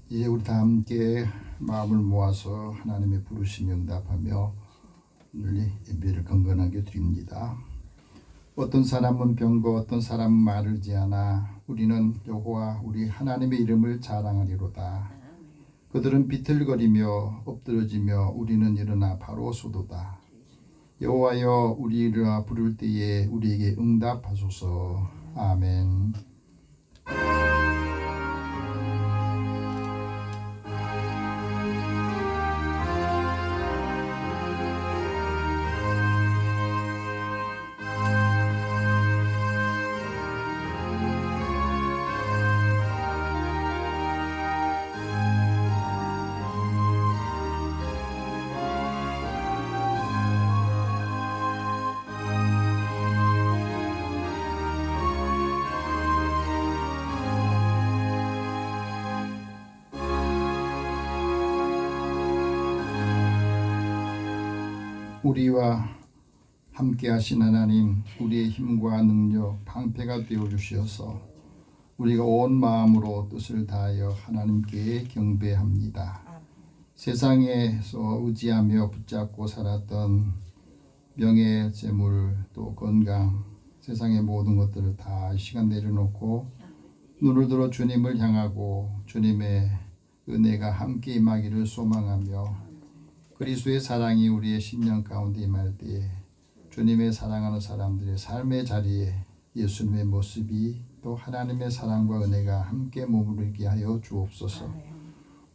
이제 우리 다 함께 마음을 모아서 하나님의 부르심에 응답하며 오늘 예배를 건건하게 드립니다. 어떤 사람은 병거 어떤 사람은 마르지 않아 우리는 여호와 우리 하나님의 이름을 자랑하리로다. 그들은 비틀거리며 엎드러지며 우리는 일어나 바로 쏘도다. 여호와여 우리를 부를 때에 우리에게 응답하소서. 아멘. 우리와 함께 하신 하나님, 우리의 힘과 능력, 방패가 되어 주시어서 우리가 온 마음으로 뜻을 다하여 하나님께 경배합니다. 세상에서 의지하며 붙잡고 살았던 명예, 재물, 또 건강, 세상의 모든 것들을 다 시간 내려놓고 눈을 들어 주님을 향하고 주님의 은혜가 함께 임하기를 소망하며 그리스도의 사랑이 우리의 심령 가운데 임할 때에 주님의 사랑하는 사람들의 삶의 자리에 예수님의 모습이 또 하나님의 사랑과 은혜가 함께 머무르게 하여 주옵소서.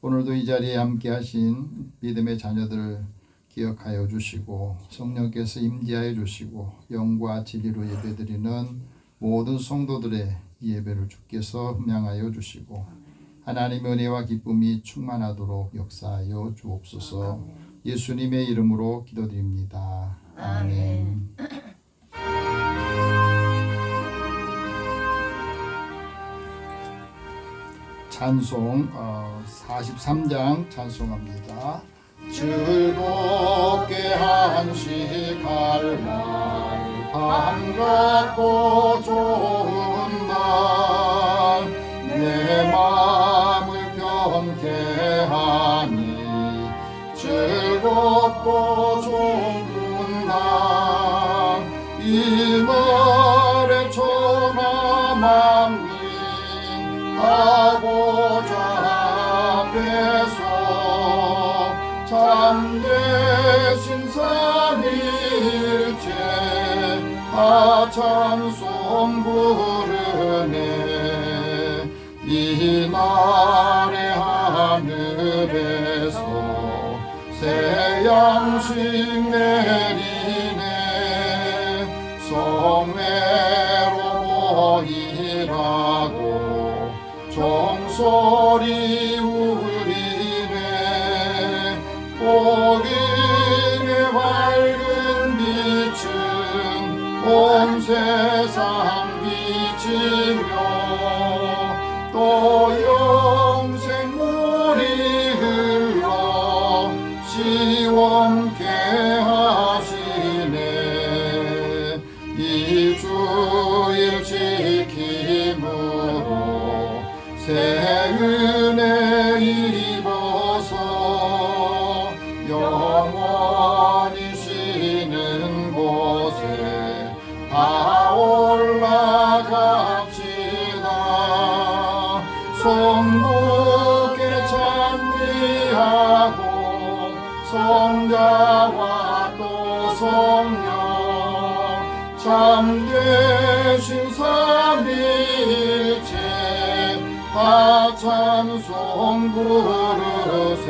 오늘도 이 자리에 함께 하신 믿음의 자녀들을 기억하여 주시고 성령께서 임재하여 주시고 영과 진리로 예배드리는 모든 성도들의 예배를 주께서 흠양하여 주시고 하나님의 은혜와 기쁨이 충만하도록 역사하여 주옵소서. 예수님의 이름으로 기도드립니다. 아멘. 찬송 43장 찬송합니다. 즐겁게 한식할 날 반갑고 좋은 날 내 마음을 편케 하니 즐겁고 좋은 날 이 날에 천하 만민 가보자 앞에서 참되신 삼위일체 찬송 부르네. 이 날에 하늘에서 새 양식 내리네. 성회로 모이라고 종소리 울리네. 복인의 밝은 빛은 온 세상 비치며 또 영생 물이 흘러 시원케 하시네. 이 주일 지킴으로 새 은혜 입어서 영원히 쉬는 곳에 다 올라갑시다. 성부께 찬미하고 성자와 또 성령 참되신 삼위일체 찬송 부르세.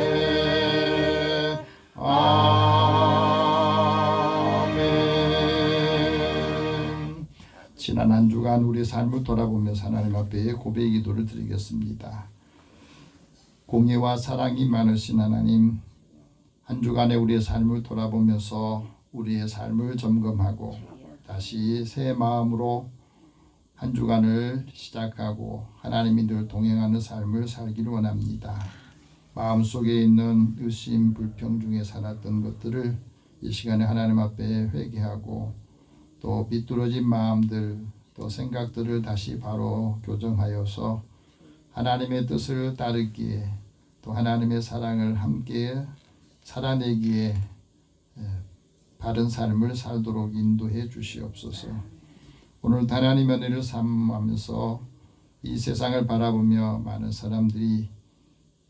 아멘. 지난 한 주간 우리 삶을 돌아보면서 하나님 앞에 고백 기도를 드리겠습니다. 공의와 사랑이 많으신 하나님, 한 주간의 우리의 삶을 돌아보면서 우리의 삶을 점검하고 다시 새 마음으로 한 주간을 시작하고 하나님이 늘 동행하는 삶을 살기를 원합니다. 마음속에 있는 의심, 불평 중에 살았던 것들을 이 시간에 하나님 앞에 회개하고 또 비뚤어진 마음들 또 생각들을 다시 바로 교정하여서 하나님의 뜻을 따르기에 또 하나님의 사랑을 함께 살아내기에 바른 삶을 살도록 인도해 주시옵소서. 오늘 하나님의 은혜를 사모하면서 이 세상을 바라보며 많은 사람들이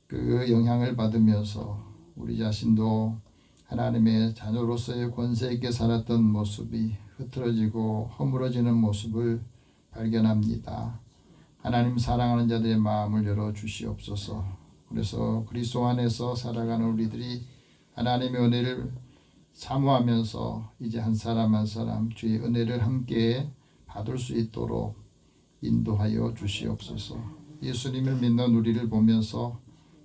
그 영향을 받으면서 우리 자신도 하나님의 자녀로서의 권세 있게 살았던 모습이 흐트러지고 허물어지는 모습을 발견합니다. 하나님 사랑하는 자들의 마음을 열어 주시옵소서. 그래서 그리스도 안에서 살아가는 우리들이 하나님의 은혜를 사모하면서 이제 한 사람 한 사람 주의 은혜를 함께 받을 수 있도록 인도하여 주시옵소서. 예수님을 믿는 우리를 보면서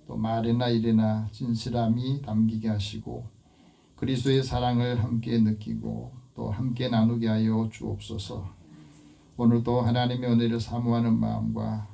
또 말이나 일이나 진실함이 담기게 하시고 그리스도의 사랑을 함께 느끼고 또 함께 나누게 하여 주옵소서. 오늘도 하나님의 은혜를 사모하는 마음과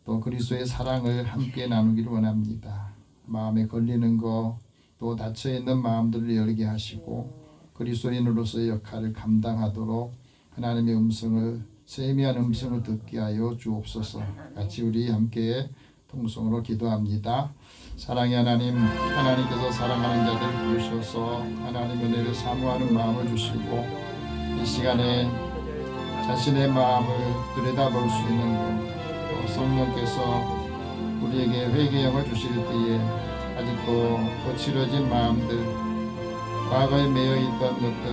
또 그리스도의 사랑을 함께 나누기를 원합니다. 마음에 걸리는 것, 또 닫혀있는 마음들을 열게 하시고 그리스도인으로서의 역할을 감당하도록 하나님의 음성을, 세미한 음성을 듣게 하여 주옵소서. 같이 우리 함께 통성으로 기도합니다. 사랑의 하나님, 하나님께서 사랑하는 자들을 부르셔서 하나님 은혜를 사모하는 마음을 주시고 이 시간에 자신의 마음을 들여다볼 수 있는 것, 성령께서 우리에게 회개의 영을 주실 때에 아직도 거칠어진 마음들, 과거에 매여있던 것들,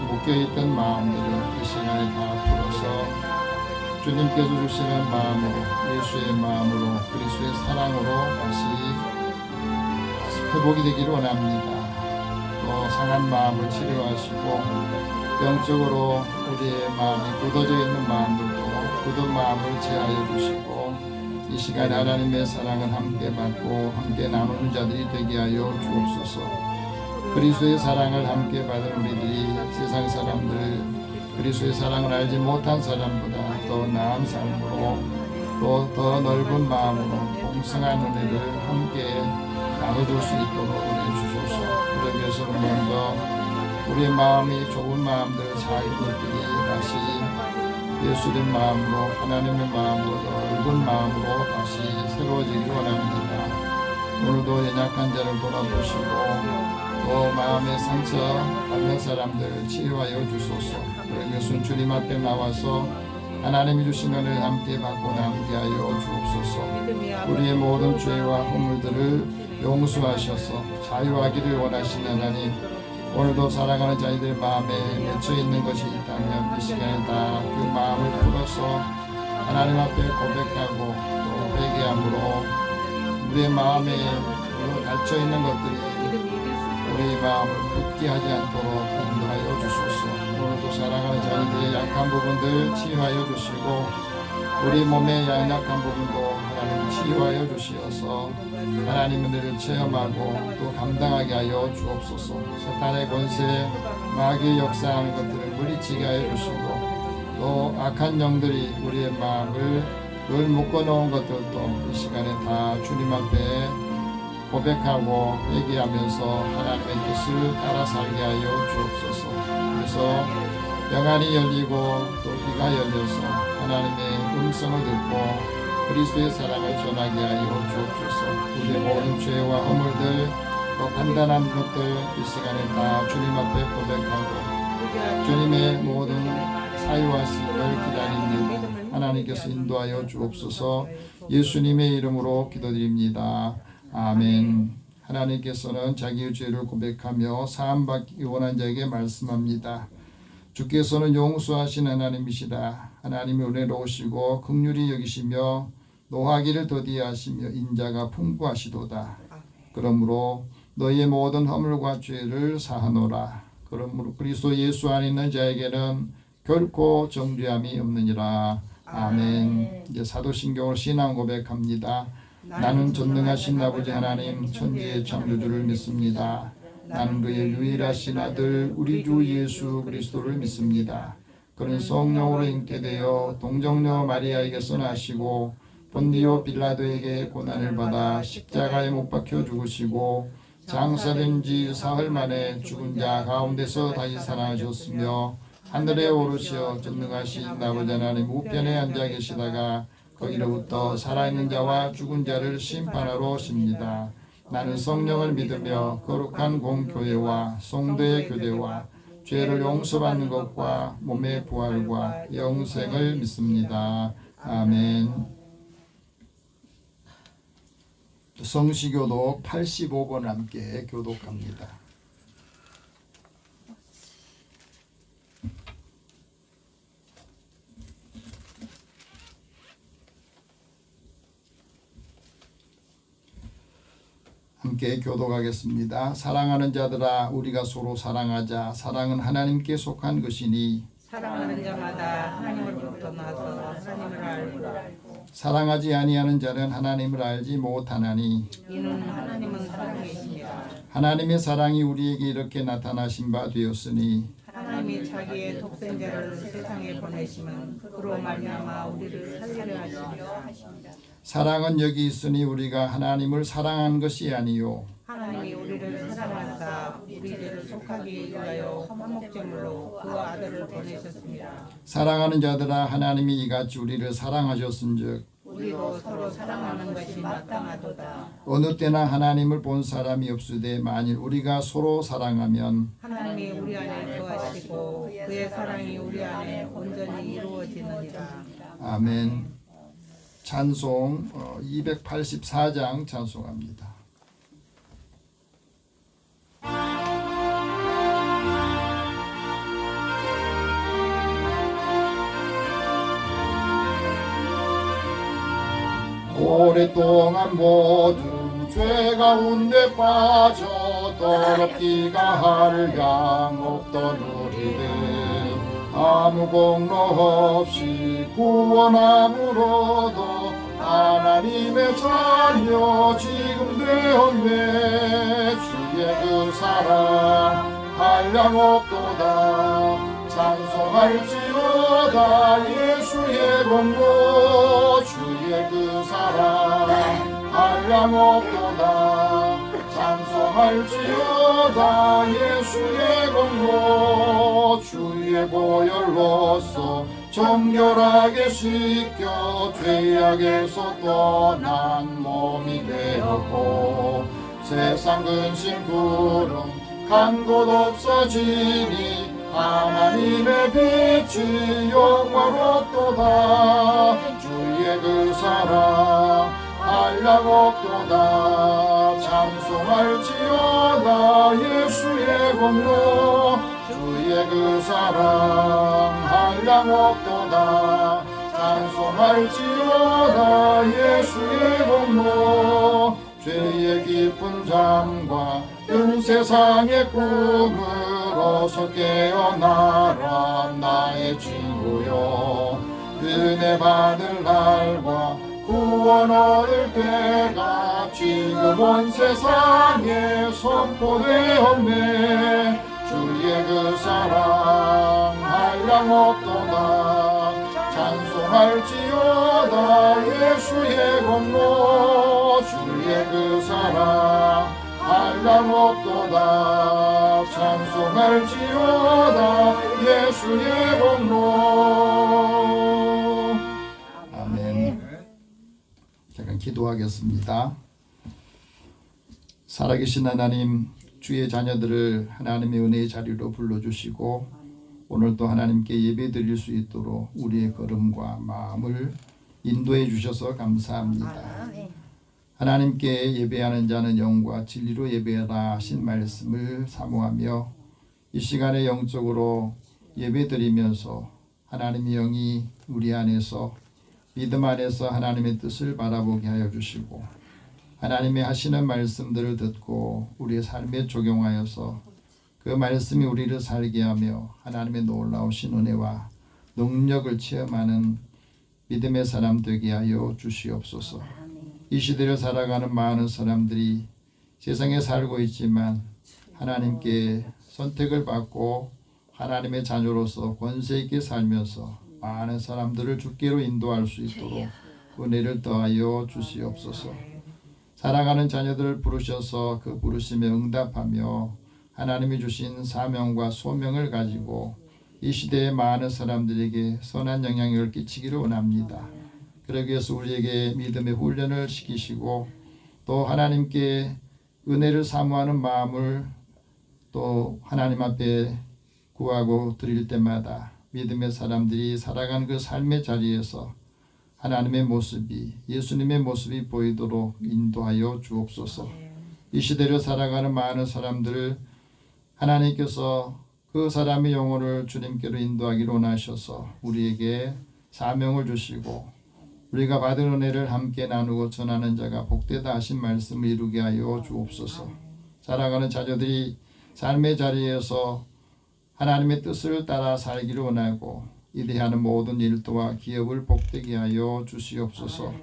묶여있던 마음들을 이 시간에 다 풀어서 주님께서 주시는 마음으로, 예수의 마음으로, 그리스도의 사랑으로 다시 회복이 되기를 원합니다. 또 상한 마음을 치료하시고 영적으로 우리의 마음이 굳어져 있는 마음들도 굳은 마음을 제하여 주시고 이 시간에 하나님의 사랑을 함께 받고 함께 나누는 자들이 되게 하여 주옵소서. 그리스도의 사랑을 함께 받은 우리들이 세상 사람들, 그리스도의 사랑을 알지 못한 사람보다 더 나은 삶으로 또 더 넓은 마음으로 풍성한 은혜를 함께 나눠줄 수 있도록 은혜 주소서. 그러기 위해서는 먼저 우리의 마음이 좁은 마음들, 작은 것들이 다시 예수의 마음으로, 하나님의 마음으로, 넓은 마음으로 다시 새로워지기 원합니다. 오늘도 연약한 자를 돌아보시고 또 마음의 상처 받는 사람들 치유하여 주소서. 그러기 위해서 주님 앞에 나와서 하나님이 주신 은혜를 함께 받고 나누게 하여 주옵소서. 우리의 모든 죄와 허물들을 용서하셔서 자유하기를 원하시는 하나님, 오늘도 사랑하는 자들의 마음에 맺혀있는 것이 있다면 이 시간에 다 그 마음을 풀어서 하나님 앞에 고백하고 또 회개함으로 우리의 마음에 닫혀있는 것들이 우리의 마음을 굳게 하지 않도록 인도하여 주소서. 오늘도 사랑하는 자들의 약한 부분들 치유하여 주시고 우리 몸의 연약한 부분도 하나님 치유하여 주시어서 하나님 은혜를 체험하고 또 감당하게 하여 주옵소서. 사탄의 권세, 마귀의 역사하는 것들을 물리치게 하여 주시고 또 악한 영들이 우리의 마음을 늘 묶어놓은 것들도 이 시간에 다 주님 앞에 고백하고 얘기하면서 하나님의 뜻을 따라 살게 하여 주옵소서. 그래서 영안이 열리고 또 귀가 열려서 하나님의 음성을 듣고 그리스도의 사랑을 전하게 하여 주옵소서. 우리의 모든 죄와 허물들 또 판단한 것들 이 시간에 다 주님 앞에 고백하고 주님의 모든 사유하심을 기다리는 하나님께서 인도하여 주옵소서. 예수님의 이름으로 기도드립니다. 아멘. 하나님께서는 자기의 죄를 고백하며 사함받기 원한 자에게 말씀합니다. 주께서는 용서하신 하나님이시다. 하나님이 은혜로우시고 긍휼히 여기시며 노하기를 더디하시며 인자가 풍부하시도다. 그러므로 너희의 모든 허물과 죄를 사하노라. 그러므로 그리스도 예수 안에 있는 자에게는 결코 정죄함이 없느니라. 아멘. 이제 사도신경으로 신앙 고백합니다. 나는 전능하신 아버지 하나님 천지의 창조주를 믿습니다. 나는 그의 유일하신 아들 우리 주 예수 그리스도를 믿습니다. 그는 성령으로 잉태되어 동정녀 마리아에게서 나시고 본디오 빌라도에게 고난을 받아 십자가에 못 박혀 죽으시고 장사된 지 사흘 만에 죽은 자 가운데서 다시 살아나셨으며 하늘에 오르시어 전능하신 아버지 하나님 우편에 앉아 계시다가 거기로부터 살아있는 자와 죽은 자를 심판하러 오십니다. 나는 성령을 믿으며 거룩한 공교회와 성도의 교대와 죄를 용서받는 것과 몸의 부활과 영생을 믿습니다. 아멘. 성시교독 85번 함께 교독합니다. 함께 교독하겠습니다. 사랑하는 자들아 우리가 서로 사랑하자. 사랑은 하나님께 속한 것이니 사랑하는 자마다 하나님으로부터 나서 하나님을 알고 사랑하지 아니하는 자는 하나님을 알지 못하나니 이는 하나님은 사랑이십니다. 하나님의 사랑이 우리에게 이렇게 나타나신 바 되었으니 하나님이 자기의 독생자를 세상에 보내시면 그로 말미암아 우리를 살리려 하십니다. 사랑은 여기 있으니 우리가 하나님을 사랑한 것이 아니요 하나님이 우리를 사랑하사 우리 죄를 속하기 위하여 화목제물로 그 아들을 보내셨습니다. 사랑하는 자들아 하나님이 이같이 우리를 사랑하셨은즉 우리도 서로 사랑하는 것이 마땅하도다. 어느 때나 하나님을 본 사람이 없으되 만일 우리가 서로 사랑하면 하나님이 우리 안에 거하시고 그의 사랑이 우리 안에 온전히 이루어지느니라. 아멘. 찬송 284장 찬송합니다. 오랫동안 모든 죄 가운데 빠져 더럽기가 할 양 없던 우리들 아무 공로 없이 구원함으로도 하나님의 자녀 지금 되었네. 주의 그 사랑 한량 없도다. 찬송할지어다 예수의 공로. 주의 그 사랑 한량 없도다. 찬송할지어다 예수의 공로. 주의 보혈로서 정결하게 씻겨 죄악에서 떠난 몸이 되었고 세상 근심 구름 간 곳 없어지니 하나님의 빛이 영광롭도다. 주의 그 사랑 한량 없도다. 찬송할지어다 예수의 공로. 주의 그 사랑 한량 없도다. 찬송할지어다 예수의 공로. 죄의 깊은 잠과 큰 세상의 꿈을 어서 깨어나라 나의 친구여. 은혜 받을 날과 구원 얻을 때가 지금 온 세상에 선포되었네. 주의 그 사랑 한량 없도다. 찬송할지어다 예수의 공로. 주의 그 사랑 한량 없도다. 찬송할지어다 예수의 공로. 아멘. 잠깐 기도하겠습니다. 살아계신 하나님, 주의 자녀들을 하나님의 은혜의 자리로 불러주시고 오늘도 하나님께 예배드릴 수 있도록 우리의 걸음과 마음을 인도해 주셔서 감사합니다. 하나님께 예배하는 자는 영과 진리로 예배하라 하신 말씀을 사모하며 이 시간에 영적으로 예배드리면서 하나님의 영이 우리 안에서 믿음 안에서 하나님의 뜻을 바라보게 하여 주시고 하나님의 하시는 말씀들을 듣고 우리의 삶에 적용하여서 그 말씀이 우리를 살게 하며 하나님의 놀라우신 은혜와 능력을 체험하는 믿음의 사람 되게 하여 주시옵소서. 이 시대를 살아가는 많은 사람들이 세상에 살고 있지만 하나님께 선택을 받고 하나님의 자녀로서 권세 있게 살면서 많은 사람들을 주께로 인도할 수 있도록 은혜를 더하여 주시옵소서. 사랑하는 자녀들을 부르셔서 그 부르심에 응답하며 하나님이 주신 사명과 소명을 가지고 이 시대의 많은 사람들에게 선한 영향력을 끼치기를 원합니다. 그러기 위해서 우리에게 믿음의 훈련을 시키시고 또 하나님께 은혜를 사모하는 마음을 또 하나님 앞에 구하고 드릴 때마다 믿음의 사람들이 살아가는 그 삶의 자리에서 하나님의 모습이 예수님의 모습이 보이도록 인도하여 주옵소서. 이 시대를 살아가는 많은 사람들을 하나님께서 그 사람의 영혼을 주님께로 인도하기를 원하셔서 우리에게 사명을 주시고 우리가 받은 은혜를 함께 나누고 전하는 자가 복되다 하신 말씀을 이루게 하여 주옵소서. 살아가는 자녀들이 삶의 자리에서 하나님의 뜻을 따라 살기를 원하고 이대하는 모든 일도와 기업을 복되게 하여 주시옵소서.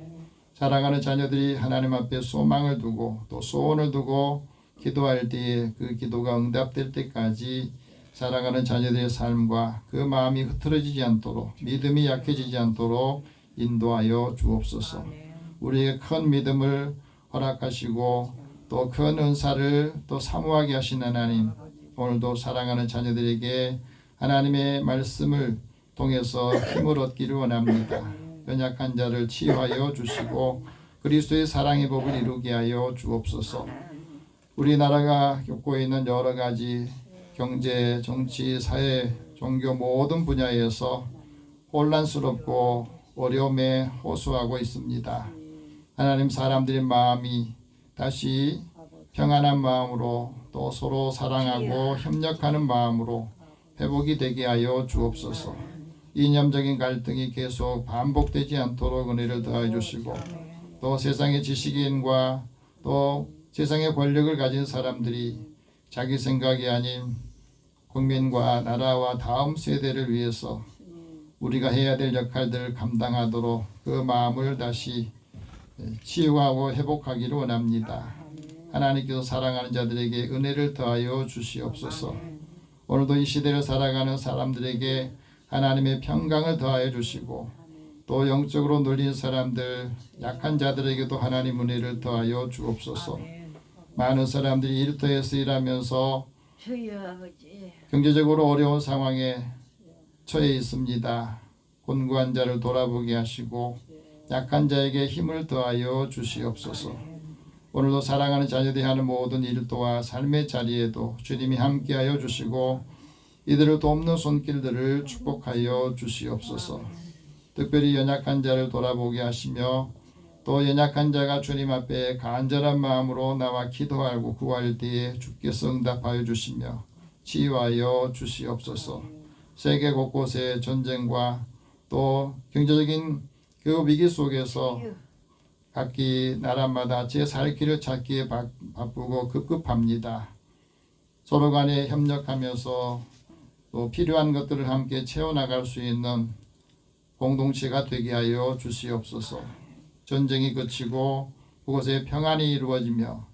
살아가는 자녀들이 하나님 앞에 소망을 두고 또 소원을 두고 기도할 때에 그 기도가 응답될 때까지 살아가는 자녀들의 삶과 그 마음이 흐트러지지 않도록 믿음이 약해지지 않도록 인도하여 주옵소서. 우리에게 큰 믿음을 허락하시고 또 큰 은사를 또 사모하게 하신 하나님, 오늘도 사랑하는 자녀들에게 하나님의 말씀을 통해서 힘을 얻기를 원합니다. 연약한 자를 치유하여 주시고 그리스도의 사랑의 법을 이루게 하여 주옵소서. 우리나라가 겪고 있는 여러 가지 경제, 정치, 사회, 종교 모든 분야에서 혼란스럽고 어려움에 호소하고 있습니다. 하나님, 사람들의 마음이 다시 평안한 마음으로 또 서로 사랑하고 협력하는 마음으로 회복이 되게 하여 주옵소서. 이념적인 갈등이 계속 반복되지 않도록 은혜를 더하여 주시고 또 세상의 지식인과 또 세상의 권력을 가진 사람들이 자기 생각이 아닌 국민과 나라와 다음 세대를 위해서 우리가 해야 될 역할들을 감당하도록 그 마음을 다시 치유하고 회복하기를 원합니다. 하나님께서 사랑하는 자들에게 은혜를 더하여 주시옵소서. 오늘도 이 시대를 살아가는 사람들에게 하나님의 평강을 더하여 주시고 또 영적으로 눌린 사람들, 약한 자들에게도 하나님 은혜를 더하여 주옵소서. 많은 사람들이 일터에서 일하면서 경제적으로 어려운 상황에 처해 있습니다. 곤고한 자를 돌아보게 하시고 약한 자에게 힘을 더하여 주시옵소서. 오늘도 사랑하는 자녀들이 하는 모든 일도와 삶의 자리에도 주님이 함께하여 주시고 이들을 돕는 손길들을 축복하여 주시옵소서. 특별히 연약한 자를 돌아보게 하시며 또 연약한 자가 주님 앞에 간절한 마음으로 나와 기도하고 구할 때에 주께서 응답하여 주시며 치유하여 주시옵소서. 세계 곳곳의 전쟁과 또 경제적인 그 위기 속에서 각기 나라마다 제 살 길을 찾기에 바쁘고 급급합니다. 서로 간에 협력하면서 또 필요한 것들을 함께 채워나갈 수 있는 공동체가 되게 하여 주시옵소서. 전쟁이 그치고 그곳에 평안이 이루어지며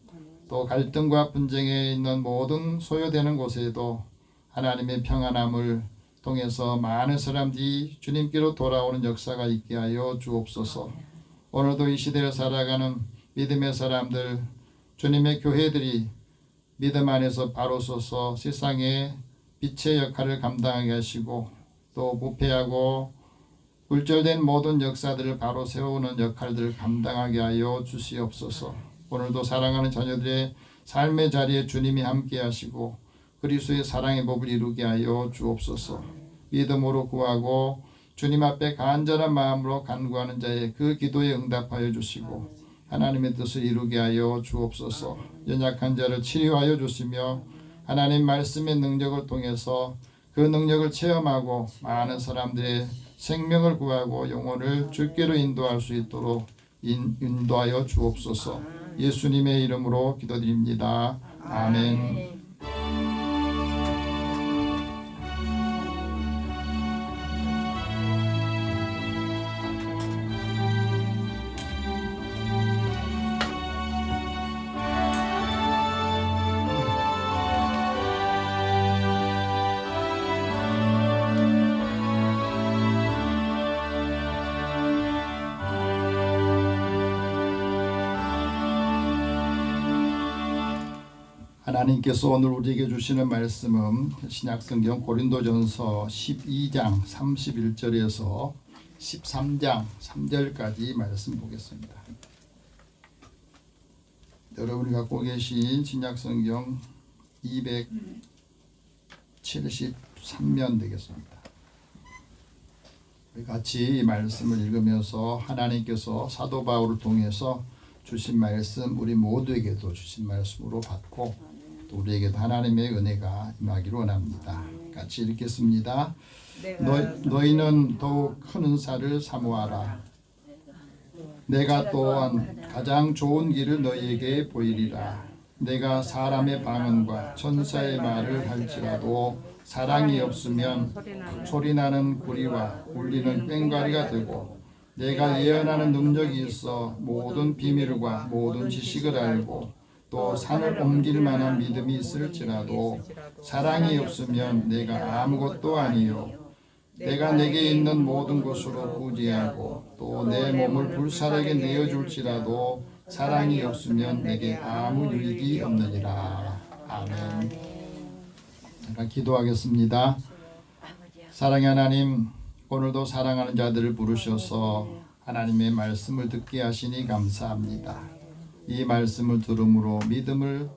또 갈등과 분쟁에 있는 모든 소요되는 곳에도 하나님의 평안함을 통해서 많은 사람들이 주님께로 돌아오는 역사가 있게 하여 주옵소서. 오늘도 이 시대를 살아가는 믿음의 사람들, 주님의 교회들이 믿음 안에서 바로 서서 세상에 빛의 역할을 감당하게 하시고 또 부패하고 굴절된 모든 역사들을 바로 세우는 역할들을 감당하게 하여 주시옵소서. 오늘도 사랑하는 자녀들의 삶의 자리에 주님이 함께 하시고 그리스도의 사랑의 법을 이루게 하여 주옵소서. 믿음으로 구하고 주님 앞에 간절한 마음으로 간구하는 자의 그 기도에 응답하여 주시고 하나님의 뜻을 이루게 하여 주옵소서. 연약한 자를 치유하여 주시며 하나님 말씀의 능력을 통해서 그 능력을 체험하고 많은 사람들의 생명을 구하고 영혼을 주께로 인도할 수 있도록 인도하여 주옵소서. 예수님의 이름으로 기도드립니다. 아멘. 하나님께서 오늘 우리에게 주시는 말씀은 신약성경 고린도전서 12장 31절에서 13장 3절까지 말씀 보겠습니다. 여러분이 갖고 계신 신약성경 273면 되겠습니다. 우리 같이 이 말씀을 읽으면서 하나님께서 사도 바울을 통해서 주신 말씀 우리 모두에게도 주신 말씀으로 받고 또 우리에게도 하나님의 은혜가 임하기를 원합니다. 같이 읽겠습니다. 너희는 더욱 큰 은사를 사모하라. 내가 또한 가장 좋은 길을 너희에게 보이리라. 내가 사람의 방언과 천사의 말을 할지라도 사랑이 없으면 소리나는 구리와 울리는 꽹과리가 되고, 내가 예언하는 능력이 있어 모든 비밀과 모든 지식을 알고 또 산을 옮길 만한 믿음이 있을지라도 사랑이 없으면 내가 아무것도 아니요. 내가 내게 있는 모든 것으로 구제하고 또 내 몸을 불살에게 내어줄지라도 사랑이 없으면 내게 아무 유익이 없느니라. 아멘. 제가 기도하겠습니다. 사랑의 하나님, 오늘도 사랑하는 자들을 부르셔서 하나님의 말씀을 듣게 하시니 감사합니다. 이 말씀을 들음으로 믿음을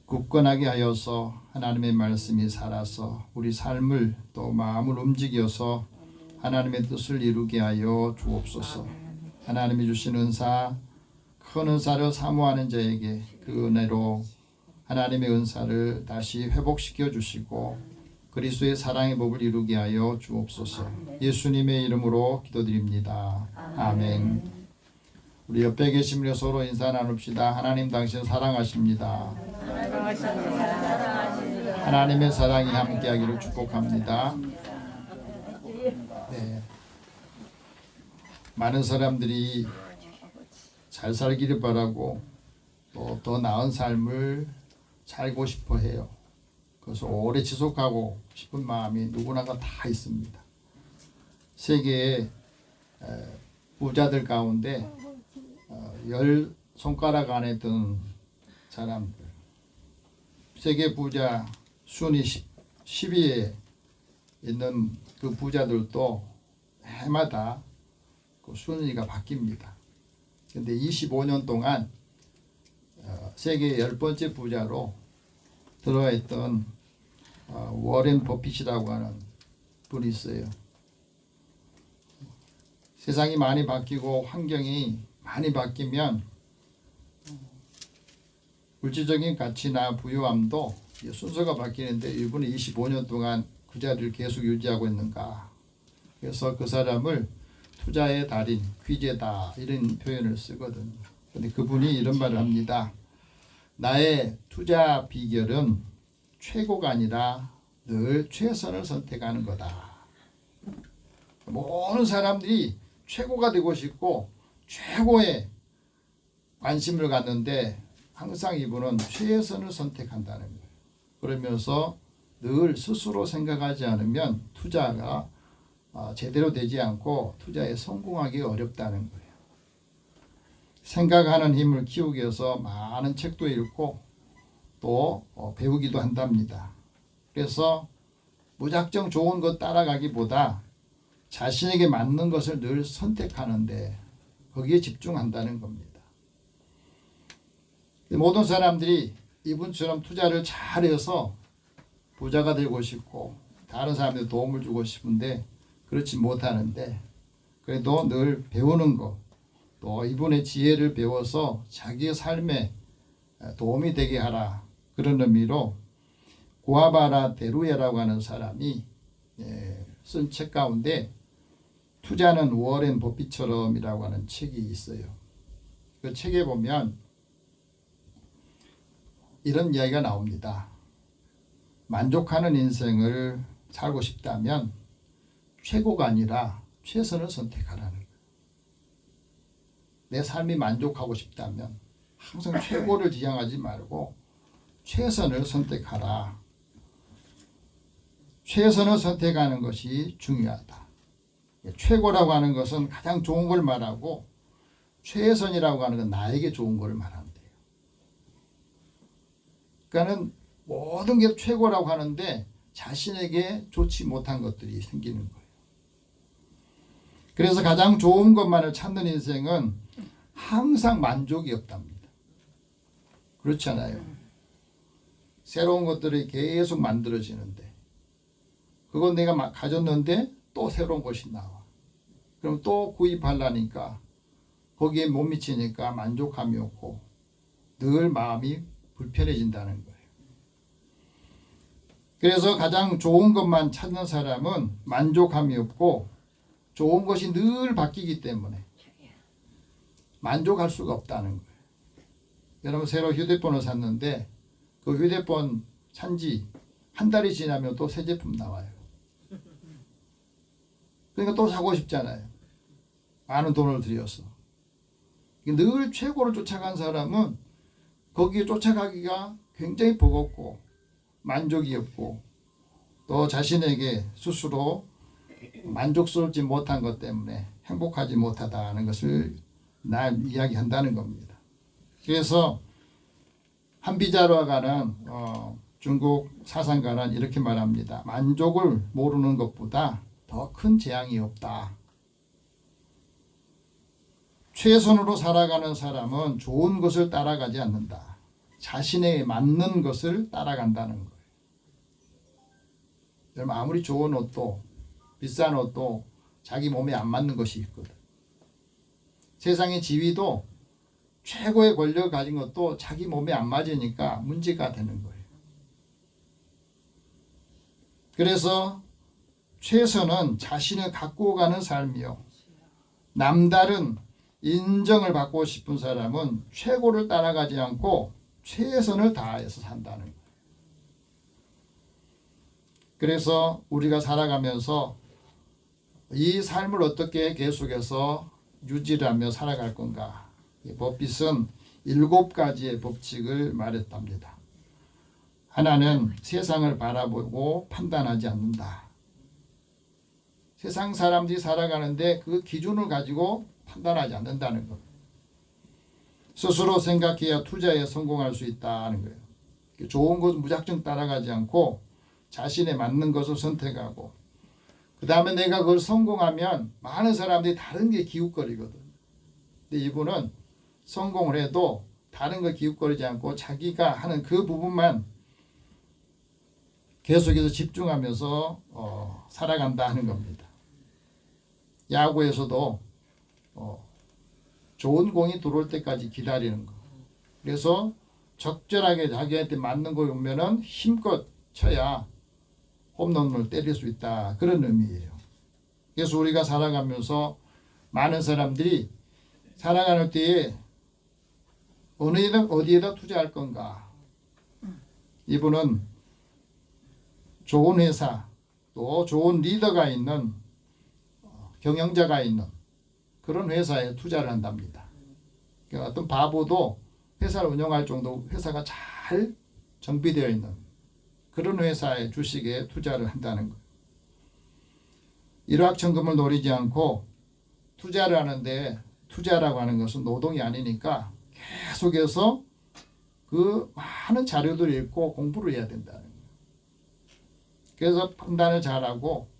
굳건하게 하여서 하나님의 말씀이 살아서 우리 삶을 또 마음을 움직여서 하나님의 뜻을 이루게 하여 주옵소서. 하나님이 주신 은사, 큰 은사를 사모하는 자에게 그 은혜로 하나님의 은사를 다시 회복시켜 주시고 그리스도의 사랑의 법을 이루게 하여 주옵소서. 예수님의 이름으로 기도드립니다. 아멘. 우리 옆에 계신 분이 서로 인사 나눕시다. 하나님 당신 사랑하십니다. 하나님의 사랑이 함께하기를 축복합니다. 네. 많은 사람들이 잘 살기를 바라고 또 더 나은 삶을 살고 싶어 해요. 그래서 오래 지속하고 싶은 마음이 누구나가 다 있습니다. 세계의 부자들 가운데 10손가락 안에 든 사람들, 세계 부자 순위 10위에 있는 그 부자들도 해마다 그 순위가 바뀝니다. 근데 25년 동안 세계 10번째 부자로 들어와 있던 워렌 버핏이라고 하는 분이 있어요. 세상이 많이 바뀌고 환경이 많이 바뀌면 물질적인 가치나 부유함도 순서가 바뀌는데 이분은 25년 동안 그 자리를 계속 유지하고 있는가. 그래서 그 사람을 투자의 달인, 귀재다 이런 표현을 쓰거든요. 근데 그분이 이런 말을 합니다. 나의 투자 비결은 최고가 아니라 늘 최선을 선택하는 거다. 모든 사람들이 최고가 되고 싶고 최고의 관심을 갖는데 항상 이분은 최선을 선택한다는 거예요. 그러면서 늘 스스로 생각하지 않으면 투자가 제대로 되지 않고 투자에 성공하기 어렵다는 거예요. 생각하는 힘을 키우기 위해서 많은 책도 읽고 또 배우기도 한답니다. 그래서 무작정 좋은 것 따라가기보다 자신에게 맞는 것을 늘 선택하는데 거기에 집중한다는 겁니다. 모든 사람들이 이분처럼 투자를 잘해서 부자가 되고 싶고 다른 사람들에 도움을 주고 싶은데 그렇지 못하는데 그래도 늘 배우는 것, 또 이분의 지혜를 배워서 자기의 삶에 도움이 되게 하라. 그런 의미로 구아바라 데루에라고 하는 사람이 쓴 책 가운데 투자는 워렌 버핏처럼이라고 하는 책이 있어요. 그 책에 보면 이런 이야기가 나옵니다. 만족하는 인생을 살고 싶다면 최고가 아니라 최선을 선택하라는 거예요. 내 삶이 만족하고 싶다면 항상 최고를 지향하지 말고 최선을 선택하라. 최선을 선택하는 것이 중요하다. 최고라고 하는 것은 가장 좋은 걸 말하고 최선이라고 하는 건 나에게 좋은 걸 말하는 거예요. 그러니까는 모든 게 최고라고 하는데 자신에게 좋지 못한 것들이 생기는 거예요. 그래서 가장 좋은 것만을 찾는 인생은 항상 만족이 없답니다. 그렇잖아요. 새로운 것들이 계속 만들어지는데 그건 내가 가졌는데 또 새로운 것이 나와. 그럼 또 구입하려니까 거기에 못 미치니까 만족감이 없고 늘 마음이 불편해진다는 거예요. 그래서 가장 좋은 것만 찾는 사람은 만족감이 없고 좋은 것이 늘 바뀌기 때문에 만족할 수가 없다는 거예요. 여러분 새로 휴대폰을 샀는데 그 휴대폰 산지 한 달이 지나면 또 새 제품 나와요. 그러니까 또 사고 싶잖아요. 많은 돈을 들여서. 늘 최고를 쫓아간 사람은 거기에 쫓아가기가 굉장히 버겁고 만족이 없고 또 자신에게 스스로 만족스럽지 못한 것 때문에 행복하지 못하다는 것을 이야기한다는 겁니다. 그래서 한비자로가는 중국 사상가는 이렇게 말합니다. 만족을 모르는 것보다 더 큰 재앙이 없다. 최선으로 살아가는 사람은 좋은 것을 따라가지 않는다. 자신에 맞는 것을 따라간다는 거예요. 여러분 아무리 좋은 옷도 비싼 옷도 자기 몸에 안 맞는 것이 있거든. 세상의 지위도 최고의 권력을 가진 것도 자기 몸에 안 맞으니까 문제가 되는 거예요. 그래서 최선은 자신을 갖고 가는 삶이요. 남다른 인정을 받고 싶은 사람은 최고를 따라가지 않고 최선을 다해서 산다는 거예요. 그래서 우리가 살아가면서 이 삶을 어떻게 계속해서 유지를 하며 살아갈 건가. 법빗은 7가지의 법칙을 말했답니다. 하나는 세상을 바라보고 판단하지 않는다. 세상 사람들이 살아가는데 그 기준을 가지고 판단하지 않는다는 것. 스스로 생각해야 투자에 성공할 수 있다는 거예요. 좋은 것을 무작정 따라가지 않고 자신에 맞는 것을 선택하고 그 다음에 내가 그걸 성공하면 많은 사람들이 다른 게 기웃거리거든. 근데 이분은 성공을 해도 다른 거 기웃거리지 않고 자기가 하는 그 부분만 계속해서 집중하면서 살아간다 하는 겁니다. 야구에서도 좋은 공이 들어올 때까지 기다리는 거. 그래서 적절하게 자기한테 맞는 거 오면은 힘껏 쳐야 홈런을 때릴 수 있다. 그런 의미예요. 그래서 우리가 살아가면서 많은 사람들이 살아가는 때에 어디에다 투자할 건가. 이분은 좋은 회사 또 좋은 리더가 있는 경영자가 있는 그런 회사에 투자를 한답니다. 그러니까 어떤 바보도 회사를 운영할 정도 회사가 잘 정비되어 있는 그런 회사의 주식에 투자를 한다는 거예요. 일확천금을 노리지 않고 투자를 하는데 투자라고 하는 것은 노동이 아니니까 계속해서 그 많은 자료들을 읽고 공부를 해야 된다는 거예요. 그래서 판단을 잘하고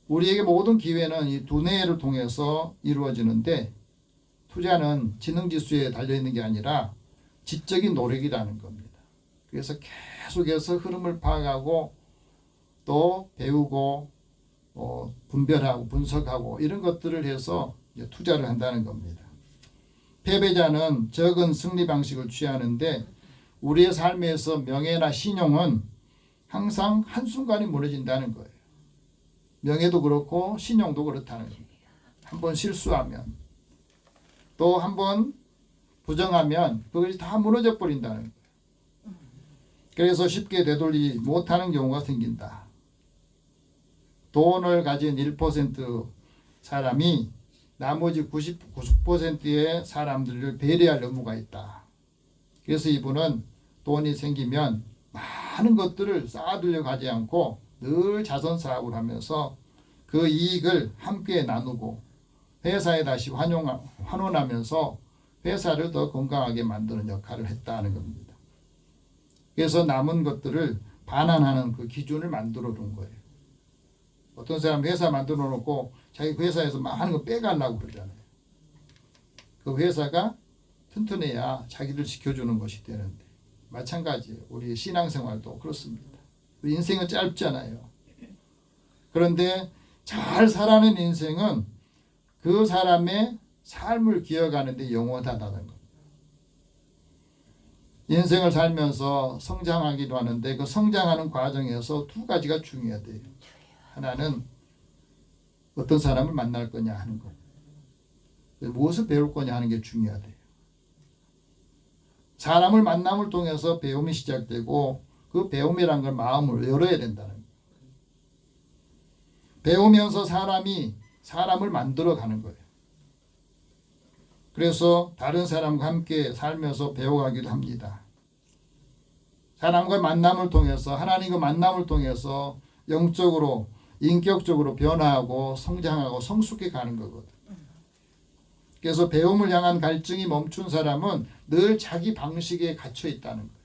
우리에게 모든 기회는 이 두뇌를 통해서 이루어지는데 투자는 지능지수에 달려있는 게 아니라 지적인 노력이라는 겁니다. 그래서 계속해서 흐름을 파악하고 또 배우고 분별하고 분석하고 이런 것들을 해서 이제 투자를 한다는 겁니다. 패배자는 적은 승리 방식을 취하는데 우리의 삶에서 명예나 신용은 항상 한순간에 무너진다는 거예요. 명예도 그렇고 신용도 그렇다는 겁니다. 한번 실수하면 또 한번 부정하면 그것이 다 무너져 버린다는 거예요. 그래서 쉽게 되돌리지 못하는 경우가 생긴다. 돈을 가진 1% 사람이 나머지 99%의 사람들을 배려할 의무가 있다. 그래서 이분은 돈이 생기면 많은 것들을 쌓아두려 가지 않고 늘 자선사업을 하면서 그 이익을 함께 나누고 회사에 다시 환원하면서 회사를 더 건강하게 만드는 역할을 했다는 겁니다. 그래서 남은 것들을 반환하는 그 기준을 만들어 둔 거예요. 어떤 사람 회사 만들어 놓고 자기 그 회사에서 많은 거 빼가려고 그러잖아요. 그 회사가 튼튼해야 자기를 지켜주는 것이 되는데 마찬가지예요. 우리 신앙생활도 그렇습니다. 우리 인생은 짧잖아요. 그런데 잘 살아낸 인생은 그 사람의 삶을 기억하는데 영원하다는 겁니다. 인생을 살면서 성장하기도 하는데 그 성장하는 과정에서 두 가지가 중요해요. 하나는 어떤 사람을 만날 거냐 하는 것, 무엇을 배울 거냐 하는 게 중요하대요. 사람을 만남을 통해서 배움이 시작되고 그 배움이란 걸 마음을 열어야 된다는 거예요. 배우면서 사람이 사람을 만들어 가는 거예요. 그래서 다른 사람과 함께 살면서 배워가기도 합니다. 사람과 만남을 통해서 하나님과 만남을 통해서 영적으로 인격적으로 변화하고 성장하고 성숙해 가는 거거든. 그래서 배움을 향한 갈증이 멈춘 사람은 늘 자기 방식에 갇혀 있다는 거예요.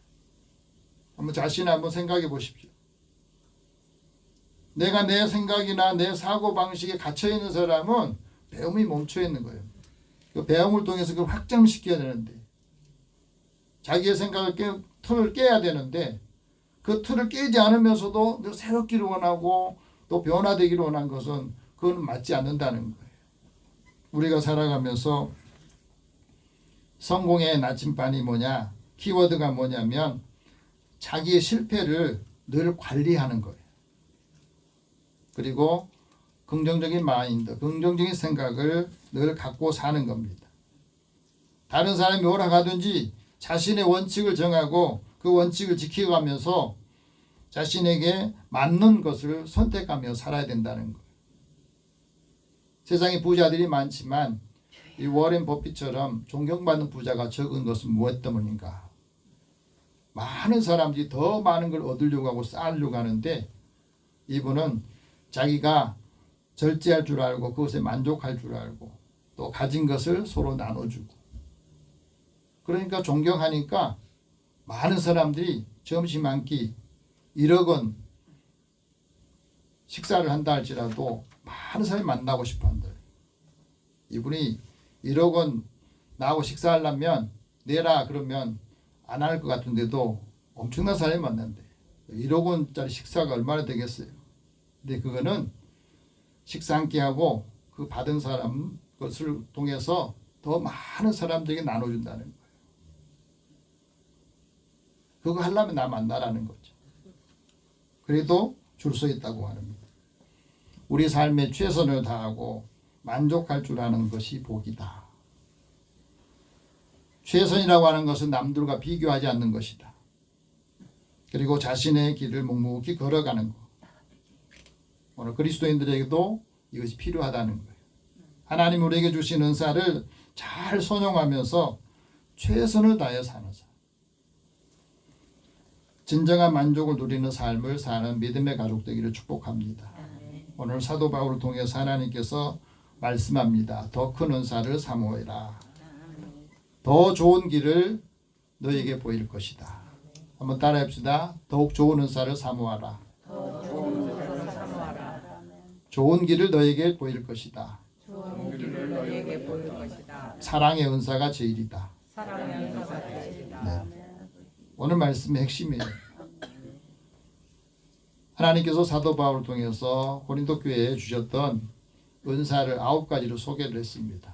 한번 자신을 한번 생각해 보십시오. 내가 내 생각이나 내 사고 방식에 갇혀 있는 사람은 배움이 멈춰 있는 거예요. 그 배움을 통해서 그걸 확장시켜야 되는데 자기의 생각을 틀을 깨야 되는데 그 틀을 깨지 않으면서도 늘 새롭기를 원하고 또 변화되기를 원한 것은 그건 맞지 않는다는 거예요. 우리가 살아가면서 성공의 나침반이 뭐냐? 키워드가 뭐냐면 자기의 실패를 늘 관리하는 거예요. 그리고 긍정적인 마인드, 긍정적인 생각을 늘 갖고 사는 겁니다. 다른 사람이 뭐라 하든지 자신의 원칙을 정하고 그 원칙을 지켜가면서 자신에게 맞는 것을 선택하며 살아야 된다는 거예요. 세상에 부자들이 많지만 이 워렌 버핏처럼 존경받는 부자가 적은 것은 무엇 때문인가? 많은 사람들이 더 많은 걸 얻으려고 하고 쌓으려고 하는데 이분은 자기가 절제할 줄 알고 그것에 만족할 줄 알고 또 가진 것을 서로 나눠주고 그러니까 존경하니까 많은 사람들이 점심 한 끼 1억 원 식사를 한다 할지라도 많은 사람이 만나고 싶어 한다. 이분이 1억 원 나하고 식사하려면 내라 그러면 안 할 것 같은데도 엄청난 사람이 만난대. 1억 원짜리 식사가 얼마나 되겠어요. 근데 그거는 식사 한 끼 하고 그 받은 사람 것을 통해서 더 많은 사람들에게 나눠준다는 거예요. 그거 하려면 나 만나라는 거죠. 그래도 줄 서 있다고 합니다. 우리 삶에 최선을 다하고 만족할 줄 아는 것이 복이다. 최선이라고 하는 것은 남들과 비교하지 않는 것이다. 그리고 자신의 길을 묵묵히 걸어가는 것. 오늘 그리스도인들에게도 이것이 필요하다는 거예요. 하나님 우리에게 주신 은사를 잘 선용하면서 최선을 다해 사는 삶. 진정한 만족을 누리는 삶을 사는 믿음의 가족 되기를 축복합니다. 오늘 사도 바울을 통해서 하나님께서 말씀합니다. 더 큰 은사를 사모해라. 더 좋은 길을 너에게 보일 것이다. 한번 따라합시다. 더욱 좋은 은사를 사모하라. 좋은 길을 너에게 보일 것이다. 사랑의 은사가 제일이다. 네. 오늘 말씀의 핵심이에요. 하나님께서 사도 바울을 통해서 고린도 교회에 주셨던 은사를 9가지로 소개를 했습니다.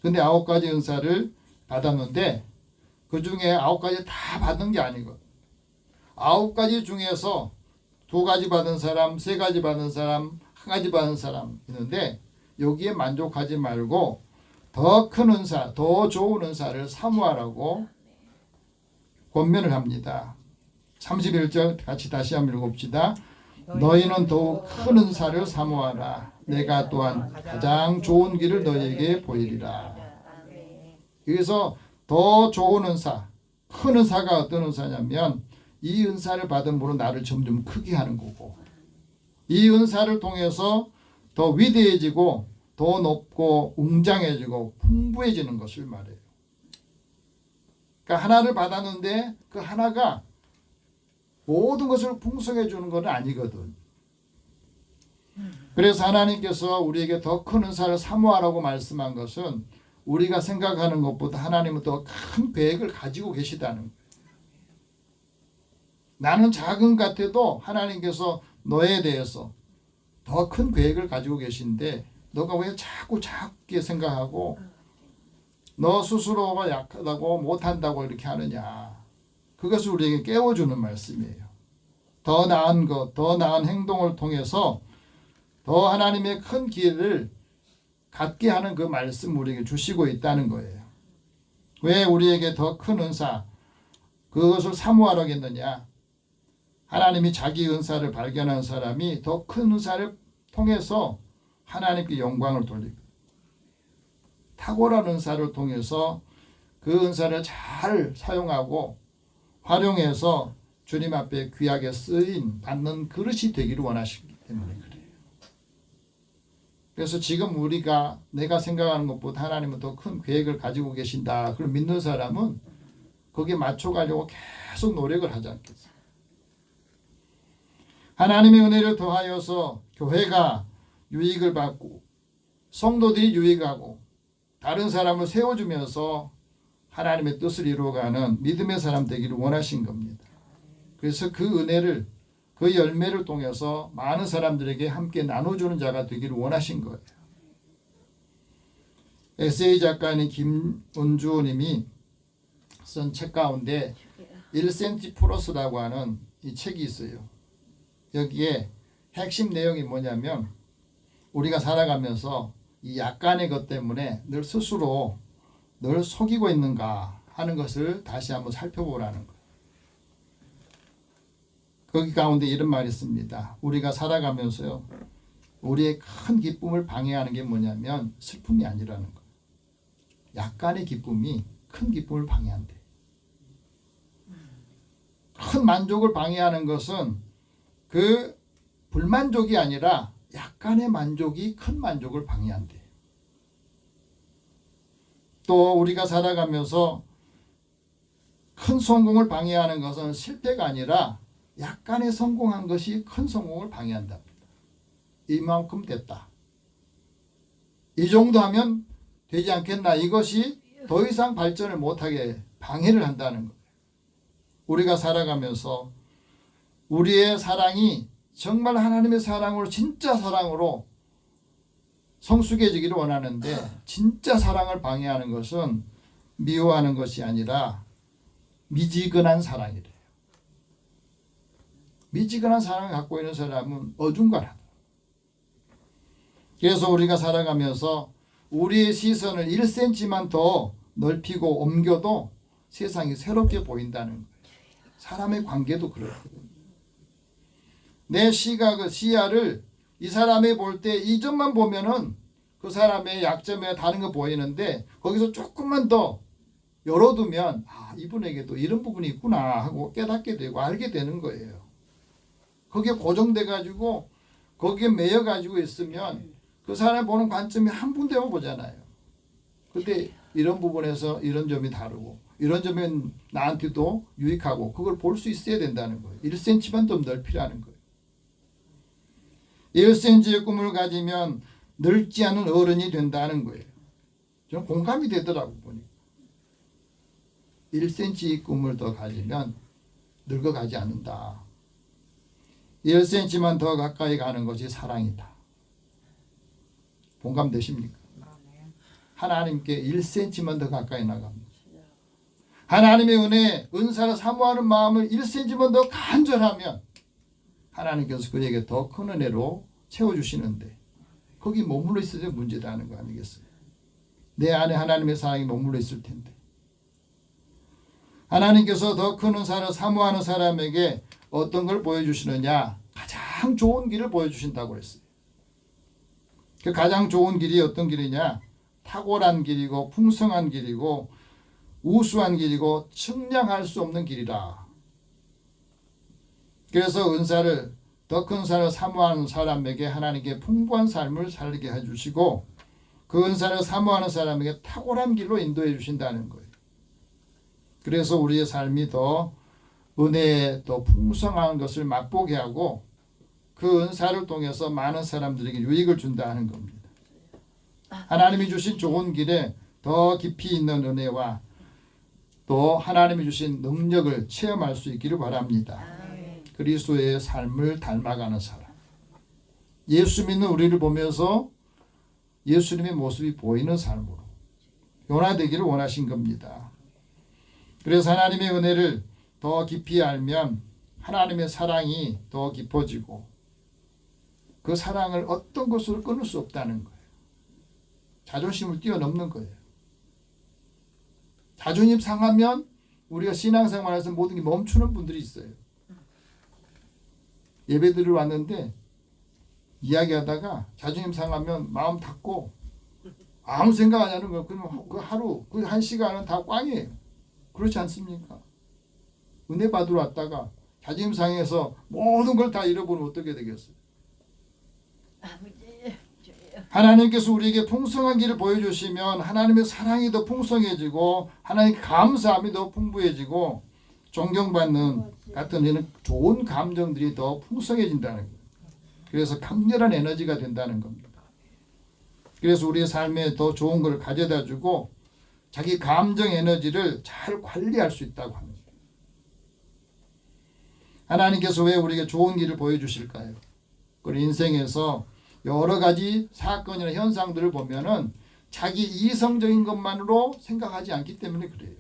근데 9가지 은사를 받았는데 그 중에 9가지 다 받은 게 아니고 9가지 중에서 2가지 받은 사람, 3가지 받은 사람, 1가지 받은 사람 있는데 여기에 만족하지 말고 더 큰 은사, 더 좋은 은사를 사모하라고 권면을 합니다. 31절 같이 다시 한번 읽읍시다. 너희는 더욱 큰 은사를 사모하라. 내가 또한 가장 좋은 길을 너희에게 보이리라. 여기서 더 좋은 은사, 큰 은사가 어떤 은사냐면 이 은사를 받은 분은 나를 점점 크게 하는 거고 이 은사를 통해서 더 위대해지고 더 높고 웅장해지고 풍부해지는 것을 말해요. 그러니까 하나를 받았는데 그 하나가 모든 것을 풍성해 주는 건 아니거든. 그래서 하나님께서 우리에게 더 큰 은사를 사모하라고 말씀한 것은 우리가 생각하는 것보다 하나님은 더 큰 계획을 가지고 계시다는 거예요. 나는 작은 것 같아도 하나님께서 너에 대해서 더 큰 계획을 가지고 계신데 너가 왜 자꾸 작게 생각하고 너 스스로가 약하다고 못한다고 이렇게 하느냐. 그것을 우리에게 깨워주는 말씀이에요. 더 나은 것, 더 나은 행동을 통해서 더 하나님의 큰 기회를 갖게 하는 그 말씀 우리에게 주시고 있다는 거예요. 왜 우리에게 더 큰 은사, 그것을 사모하라겠느냐. 하나님이 자기 은사를 발견한 사람이 더 큰 은사를 통해서 하나님께 영광을 돌리고 탁월한 은사를 통해서 그 은사를 잘 사용하고 활용해서 주님 앞에 귀하게 쓰임 받는 그릇이 되기를 원하시기 때문에 그래요. 그래서 지금 우리가 내가 생각하는 것보다 하나님은 더 큰 계획을 가지고 계신다. 그걸 믿는 사람은 거기에 맞춰가려고 계속 노력을 하지 않겠어요. 하나님의 은혜를 더하여서 교회가 유익을 받고 성도들이 유익하고 다른 사람을 세워주면서 하나님의 뜻을 이루어가는 믿음의 사람 되기를 원하신 겁니다. 그래서 그 은혜를 그 열매를 통해서 많은 사람들에게 함께 나눠주는 자가 되기를 원하신 거예요. 에세이 작가인 김은주 님이 쓴 책 가운데 1cm 플러스라고 하는 이 책이 있어요. 여기에 핵심 내용이 뭐냐면 우리가 살아가면서 이 약간의 것 때문에 늘 스스로 늘 속이고 있는가 하는 것을 다시 한번 살펴보라는 거예요. 거기 가운데 이런 말이 있습니다. 우리가 살아가면서요, 우리의 큰 기쁨을 방해하는 게 뭐냐면 슬픔이 아니라는 거예요. 약간의 기쁨이 큰 기쁨을 방해한대. 큰 만족을 방해하는 것은 그 불만족이 아니라 약간의 만족이 큰 만족을 방해한대. 또 우리가 살아가면서 큰 성공을 방해하는 것은 실패가 아니라 약간의 성공한 것이 큰 성공을 방해한답니다. 이만큼 됐다. 이 정도 하면 되지 않겠나. 이것이 더 이상 발전을 못하게 방해를 한다는 거예요. 우리가 살아가면서 우리의 사랑이 정말 하나님의 사랑으로 진짜 사랑으로 성숙해지기를 원하는데 진짜 사랑을 방해하는 것은 미워하는 것이 아니라 미지근한 사랑이래요. 미지근한 사랑을 갖고 있는 사람은 어중간하다. 그래서 우리가 살아가면서 우리의 시선을 1cm만 더 넓히고 옮겨도 세상이 새롭게 보인다는 거예요. 사람의 관계도 그렇거든요. 내 시야를 이 사람이 볼 때 이 점만 보면은 그 사람의 약점에 다른 거 보이는데 거기서 조금만 더 열어두면 이분에게도 이런 부분이 있구나 하고 깨닫게 되고 알게 되는 거예요. 거기에 고정돼 가지고 거기에 매여 가지고 있으면 그 사람이 보는 관점이 한 군데만 보잖아요. 근데 이런 부분에서 이런 점이 다르고 이런 점은 나한테도 유익하고 그걸 볼 수 있어야 된다는 거예요. 1cm만 더 넓히라는 거예요. 1cm의 꿈을 가지면 늙지 않은 어른이 된다는 거예요. 저는 공감이 되더라고 보니까. 1cm의 꿈을 더 가지면 늙어가지 않는다. 1cm만 더 가까이 가는 것이 사랑이다. 공감되십니까? 하나님께 1cm만 더 가까이 나갑니다. 하나님의 은혜, 은사를 사모하는 마음을 1cm만 더 간절하면 하나님께서 그에게 더 큰 은혜로 채워주시는데 거기 머물러 있어야 문제라는 거 아니겠어요? 내 안에 하나님의 사랑이 머물러 있을 텐데 하나님께서 더 큰 은사를 사모하는 사람에게 어떤 걸 보여주시느냐? 가장 좋은 길을 보여주신다고 했어요. 그 가장 좋은 길이 어떤 길이냐? 탁월한 길이고 풍성한 길이고 우수한 길이고 측량할 수 없는 길이다. 그래서 은사를 더 큰 은사를 사모하는 사람에게 하나님께 풍부한 삶을 살게 해주시고 그 은사를 사모하는 사람에게 탁월한 길로 인도해 주신다는 거예요. 그래서 우리의 삶이 더 은혜에 더 풍성한 것을 맛보게 하고 그 은사를 통해서 많은 사람들에게 유익을 준다 하는 겁니다. 하나님이 주신 좋은 길에 더 깊이 있는 은혜와 또 하나님이 주신 능력을 체험할 수 있기를 바랍니다. 그리스도의 삶을 닮아가는 사람. 예수 믿는 우리를 보면서 예수님의 모습이 보이는 삶으로 변화되기를 원하신 겁니다. 그래서 하나님의 은혜를 더 깊이 알면 하나님의 사랑이 더 깊어지고 그 사랑을 어떤 것으로 끊을 수 없다는 거예요. 자존심을 뛰어넘는 거예요. 자존심 상하면 우리가 신앙생활에서 모든 게 멈추는 분들이 있어요. 예배드리러 왔는데 이야기하다가 자존심 상하면 마음 닫고 아무 생각 안 하는 거예요. 그러면 그 하루, 그 한 시간은 다 꽝이에요. 그렇지 않습니까? 은혜 받으러 왔다가 자존심 상해서 모든 걸 다 잃어버리면 어떻게 되겠어요? 하나님께서 우리에게 풍성한 길을 보여주시면 하나님의 사랑이 더 풍성해지고 하나님의 감사함이 더 풍부해지고 존경받는 같은 이런 좋은 감정들이 더 풍성해진다는 거예요. 그래서 강렬한 에너지가 된다는 겁니다. 그래서 우리의 삶에 더 좋은 것을 가져다 주고 자기 감정 에너지를 잘 관리할 수 있다고 합니다. 하나님께서 왜 우리에게 좋은 길을 보여주실까요? 우리 인생에서 여러 가지 사건이나 현상들을 보면은 자기 이성적인 것만으로 생각하지 않기 때문에 그래요.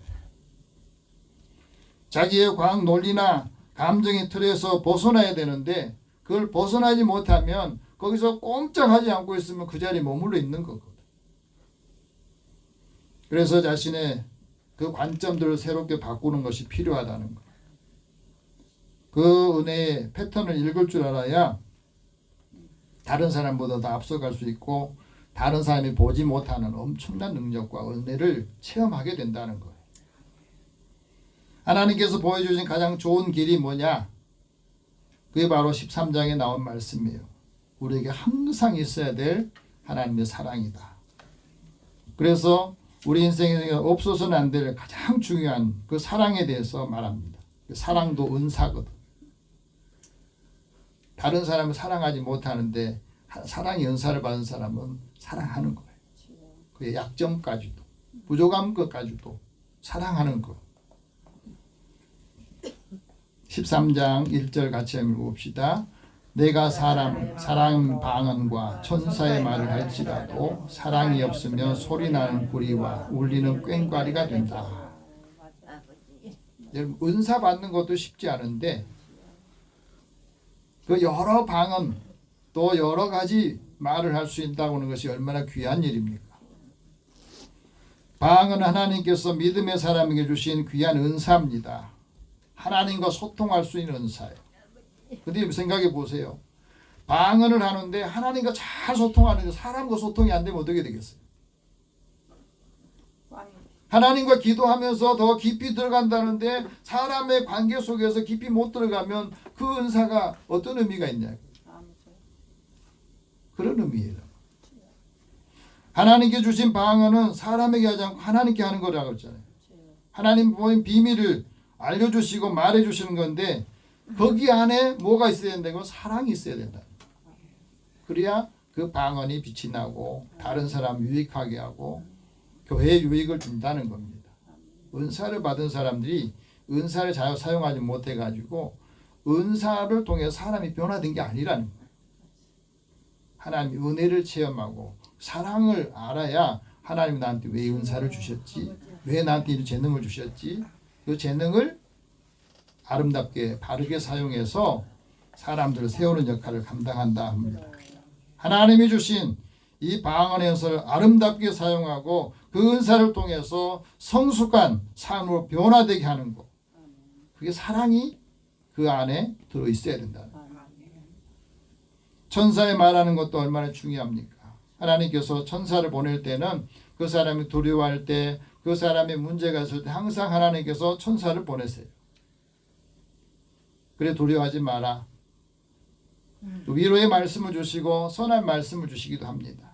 자기의 과학 논리나 감정의 틀에서 벗어나야 되는데 그걸 벗어나지 못하면 거기서 꼼짝하지 않고 있으면 그 자리에 머물러 있는 거거든. 그래서 자신의 그 관점들을 새롭게 바꾸는 것이 필요하다는 거. 그 은혜의 패턴을 읽을 줄 알아야 다른 사람보다 더 앞서갈 수 있고 다른 사람이 보지 못하는 엄청난 능력과 은혜를 체험하게 된다는 거예요. 하나님께서 보여주신 가장 좋은 길이 뭐냐? 그게 바로 13장에 나온 말씀이에요. 우리에게 항상 있어야 될 하나님의 사랑이다. 그래서 우리 인생에 없어서는 안 될 가장 중요한 그 사랑에 대해서 말합니다. 사랑도 은사거든. 다른 사람을 사랑하지 못하는데 사랑의 은사를 받은 사람은 사랑하는 거예요. 그의 약점까지도 부족한 것까지도 사랑하는 것. 13장 1절 같이 읽어봅시다. 내가 사랑 방언과 천사의 말을 할지라도 사랑이 없으면 소리나는 구리와 울리는 꽹과리가 된다. 은사 받는 것도 쉽지 않은데 그 여러 방언 또 여러 가지 말을 할 수 있다고 하는 것이 얼마나 귀한 일입니까? 방언은 하나님께서 믿음의 사람에게 주신 귀한 은사입니다. 하나님과 소통할 수 있는 은사예요. 근데 생각해 보세요. 방언을 하는데 하나님과 잘 소통하는데 사람과 소통이 안 되면 어떻게 되겠어요? 하나님과 기도하면서 더 깊이 들어간다는데 사람의 관계 속에서 깊이 못 들어가면 그 은사가 어떤 의미가 있냐? 그런 의미예요. 하나님께 주신 방언은 사람에게 하지 않고 하나님께 하는 거라고 했잖아요. 하나님 보인 비밀을 알려주시고 말해주시는 건데 거기 안에 뭐가 있어야 된다고? 사랑이 있어야 된다. 그래야 그 방언이 빛이 나고 다른 사람 유익하게 하고 교회에 유익을 준다는 겁니다. 은사를 받은 사람들이 은사를 잘 사용하지 못해가지고 은사를 통해 사람이 변화된 게 아니라는 거예요. 하나님 은혜를 체험하고 사랑을 알아야 하나님이 나한테 왜 은사를 주셨지? 왜 나한테 이 재능을 주셨지? 그 재능을 아름답게 바르게 사용해서 사람들을 세우는 역할을 감당한다 합니다. 하나님이 주신 이 방언의 은사를 아름답게 사용하고 그 은사를 통해서 성숙한 삶으로 변화되게 하는 것. 그게 사랑이 그 안에 들어있어야 된다. 천사의 말하는 것도 얼마나 중요합니까? 하나님께서 천사를 보낼 때는 그 사람이 두려워할 때 그 사람의 문제가 있을 때 항상 하나님께서 천사를 보내세요. 그래 두려워하지 마라. 위로의 말씀을 주시고 선한 말씀을 주시기도 합니다.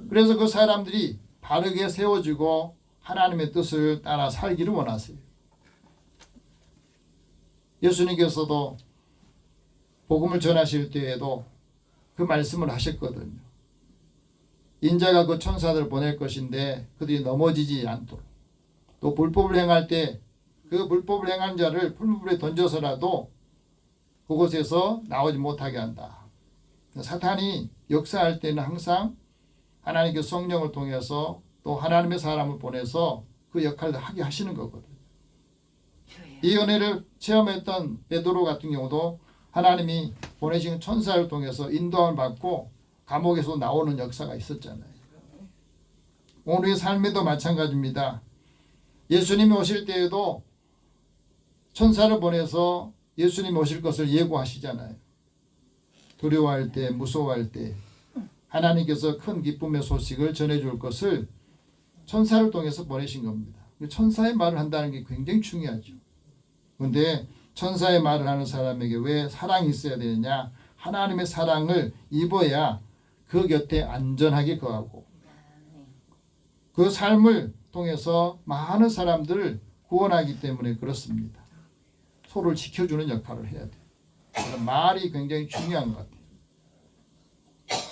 그래서 그 사람들이 바르게 세워지고 하나님의 뜻을 따라 살기를 원하세요. 예수님께서도 복음을 전하실 때에도 그 말씀을 하셨거든요. 인자가 그 천사들을 보낼 것인데 그들이 넘어지지 않도록, 또 불법을 행할 때 그 불법을 행한 자를 풀무불에 던져서라도 그곳에서 나오지 못하게 한다. 사탄이 역사할 때는 항상 하나님께 성령을 통해서 또 하나님의 사람을 보내서 그 역할을 하게 하시는 거거든요. 이 은혜를 체험했던 베드로 같은 경우도 하나님이 보내신 천사를 통해서 인도함을 받고 감옥에서 나오는 역사가 있었잖아요. 오늘의 삶에도 마찬가지입니다. 예수님이 오실 때에도 천사를 보내서 예수님이 오실 것을 예고하시잖아요. 두려워할 때, 무서워할 때 하나님께서 큰 기쁨의 소식을 전해줄 것을 천사를 통해서 보내신 겁니다. 천사의 말을 한다는 게 굉장히 중요하죠. 그런데 천사의 말을 하는 사람에게 왜 사랑이 있어야 되느냐? 하나님의 사랑을 입어야 그 곁에 안전하게 거하고 그 삶을 통해서 많은 사람들을 구원하기 때문에 그렇습니다. 서로를 지켜주는 역할을 해야 돼요. 그래서 말이 굉장히 중요한 것 같아요.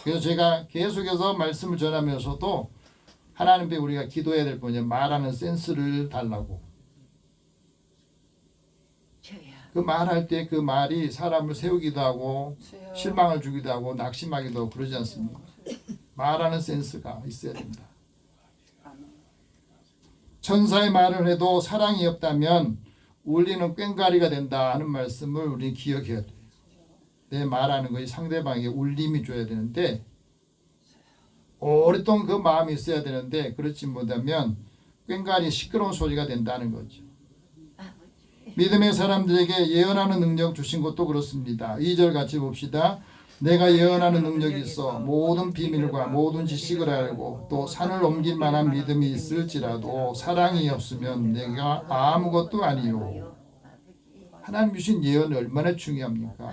그래서 제가 계속해서 말씀을 전하면서도 하나님께 우리가 기도해야 될 분이 말하는 센스를 달라고. 그 말할 때 그 말이 사람을 세우기도 하고 실망을 주기도 하고 낙심하기도 하고 그러지 않습니까? 말하는 센스가 있어야 된다. 천사의 말을 해도 사랑이 없다면 울리는 꽹과리가 된다 하는 말씀을 우리는 기억해야 돼요. 내 말하는 것이 상대방에게 울림이 줘야 되는데 오랫동안 그 마음이 있어야 되는데 그렇지 못하면 꽹과리 시끄러운 소리가 된다는 거죠. 믿음의 사람들에게 예언하는 능력 주신 것도 그렇습니다. 2절 같이 봅시다. 내가 예언하는 능력이 있어 모든 비밀과 모든 지식을 알고 또 산을 옮길 만한 믿음이 있을지라도 사랑이 없으면 내가 아무것도 아니요. 하나님 주신 예언이 얼마나 중요합니까?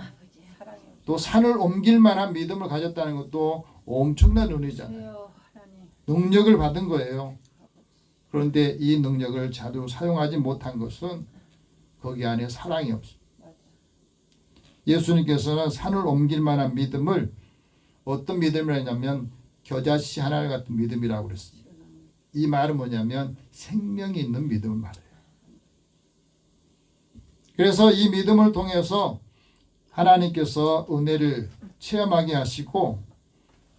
또 산을 옮길 만한 믿음을 가졌다는 것도 엄청난 은혜잖아요. 능력을 받은 거예요. 그런데 이 능력을 자주 사용하지 못한 것은 거기 안에 사랑이 없습니다. 예수님께서는 산을 옮길 만한 믿음을 어떤 믿음이라냐면 겨자씨 하나 같은 믿음이라고 그랬습니다. 이 말은 뭐냐면 생명이 있는 믿음을 말해요. 그래서 이 믿음을 통해서 하나님께서 은혜를 체험하게 하시고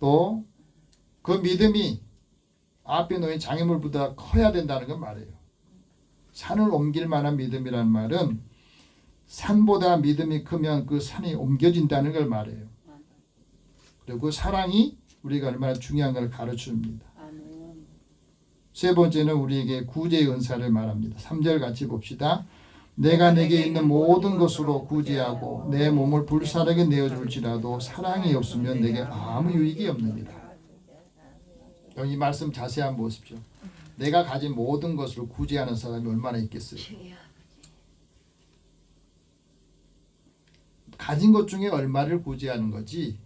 또 그 믿음이 앞에 놓인 장애물보다 커야 된다는 걸 말해요. 산을 옮길 만한 믿음이라는 말은 산보다 믿음이 크면 그 산이 옮겨진다는 걸 말해요. 그리고 그 사랑이 우리가 얼마나 중요한 걸 가르쳐줍니다. 세 번째는 우리에게 구제의 은사를 말합니다. 3절 같이 봅시다. 내가 내게 있는 모든 것으로 구제하고 내 몸을 불사르게 내어줄지라도 사랑이 없으면 내게 아무 유익이 없느니라. 이 말씀 자세히 한번 보십시오. 내가 가진 모든 것으로 구제하는 사람이 얼마나 있겠어요? 가진 것 중에 얼마를 구제하는 거지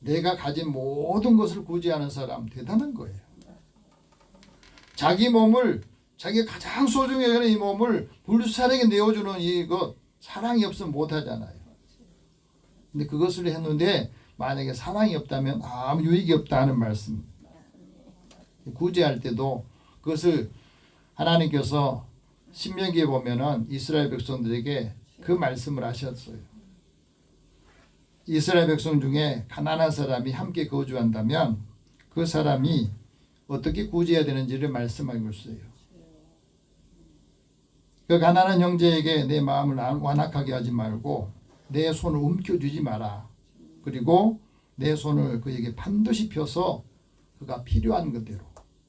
내가 가진 모든 것을 구제하는 사람 대단한 거예요. 자기 몸을 자기가 가장 소중히 여기는 이 몸을 불사르게 내어주는 이것 사랑이 없으면 못하잖아요. 근데 그것을 했는데 만약에 사랑이 없다면 아무 유익이 없다는 말씀. 구제할 때도 그것을 하나님께서 신명기에 보면은 이스라엘 백성들에게 그 말씀을 하셨어요. 이스라엘 백성 중에 가난한 사람이 함께 거주한다면 그 사람이 어떻게 구제해야 되는지를 말씀하고 있어요. 그 가난한 형제에게 내 마음을 완악하게 하지 말고 내 손을 움켜쥐지 마라. 그리고 내 손을 그에게 반드시 펴서 그가 필요한 그대로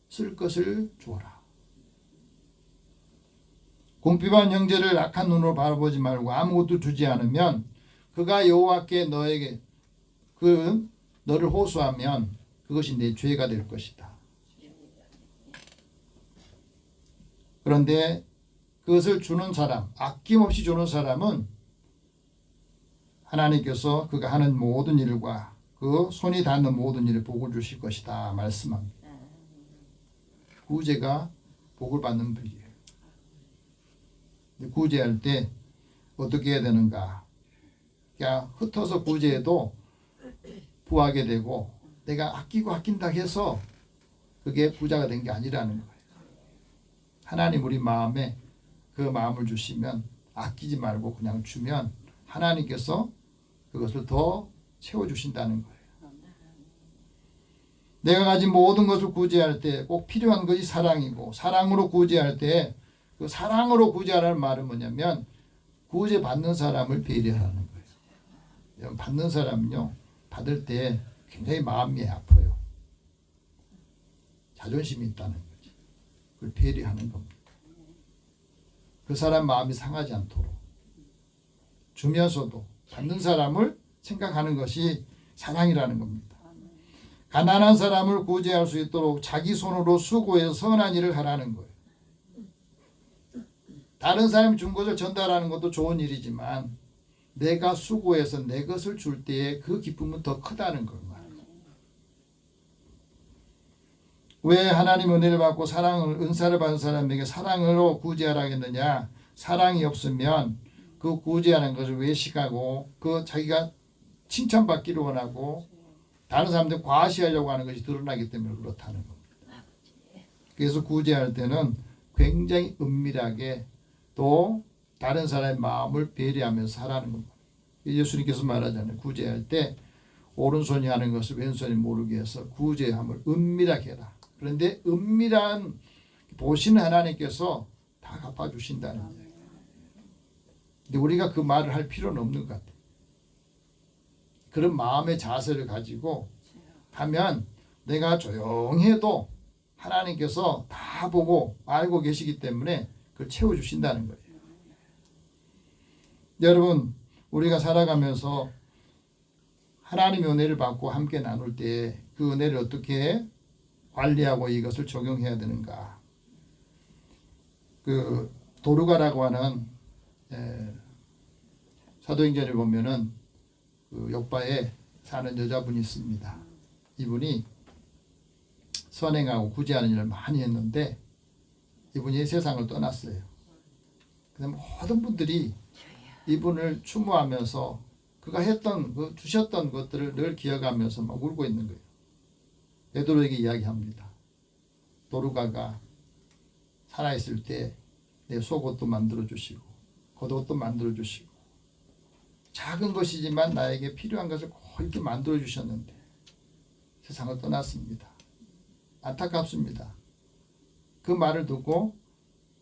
쓸 것을 주어라. 궁핍한 형제를 악한 눈으로 바라보지 말고 아무것도 주지 않으면 그가 여호와께 너에게 너를 호소하면 그것이 내 죄가 될 것이다. 그런데 그것을 주는 사람, 아낌없이 주는 사람은 하나님께서 그가 하는 모든 일과 그 손이 닿는 모든 일에 복을 주실 것이다 말씀합니다. 구제가 복을 받는 법이에요. 구제할 때 어떻게 해야 되는가? 그러니까 흩어서 구제해도 부하게 되고 내가 아끼고 아낀다 해서 그게 부자가 된 게 아니라는 거예요. 하나님 우리 마음에 그 마음을 주시면 아끼지 말고 그냥 주면 하나님께서 그것을 더 채워주신다는 거예요. 내가 가진 모든 것을 구제할 때 꼭 필요한 것이 사랑이고 사랑으로 구제할 때 그 사랑으로 구제하라는 말은 뭐냐면 구제받는 사람을 배려하는 거예요. 받는 사람은요 받을 때 굉장히 마음이 아파요. 자존심이 있다는 거죠. 그걸 배려하는 겁니다. 그 사람 마음이 상하지 않도록 주면서도 받는 사람을 생각하는 것이 사랑이라는 겁니다. 가난한 사람을 구제할 수 있도록 자기 손으로 수고해서 선한 일을 하라는 거예요. 다른 사람이 준 것을 전달하는 것도 좋은 일이지만 내가 수고해서 내 것을 줄 때의 그 기쁨은 더 크다는 걸 말합니다. 왜 하나님 은혜를 받고 은사를 받은 사람에게 사랑으로 구제하라 했느냐? 사랑이 없으면 그 구제하는 것을 외식하고 그 자기가 칭찬받기를 원하고 다른 사람들 과시하려고 하는 것이 드러나기 때문에 그렇다는 겁니다. 그래서 구제할 때는 굉장히 은밀하게 또 다른 사람의 마음을 배려하면서 하라는 겁니다. 예수님께서 말하잖아요. 구제할 때 오른손이 하는 것을 왼손이 모르게 해서 구제함을 은밀하게 해라. 그런데 은밀한 보시는 하나님께서 다 갚아주신다는 거예요. 근데 우리가 그 말을 할 필요는 없는 것 같아요. 그런 마음의 자세를 가지고 하면 내가 조용해도 하나님께서 다 보고 알고 계시기 때문에 그걸 채워주신다는 거예요. 여러분 우리가 살아가면서 하나님의 은혜를 받고 함께 나눌 때 그 은혜를 어떻게 관리하고 이것을 적용해야 되는가. 그 도르가라고 하는 사도행전에 보면은 그 옆바에 사는 여자분이 있습니다. 이분이 선행하고 구제하는 일을 많이 했는데 이분이 세상을 떠났어요. 그다음 모든 분들이 이분을 추모하면서 그가 했던 주셨던 것들을 늘 기억하면서 막 울고 있는 거예요. 베드로에게 이야기합니다. 도르가가 살아있을 때 내 속옷도 만들어주시고 겉옷도 만들어주시고 작은 것이지만 나에게 필요한 것을 꼭 이렇게 만들어주셨는데 세상을 떠났습니다. 안타깝습니다. 그 말을 듣고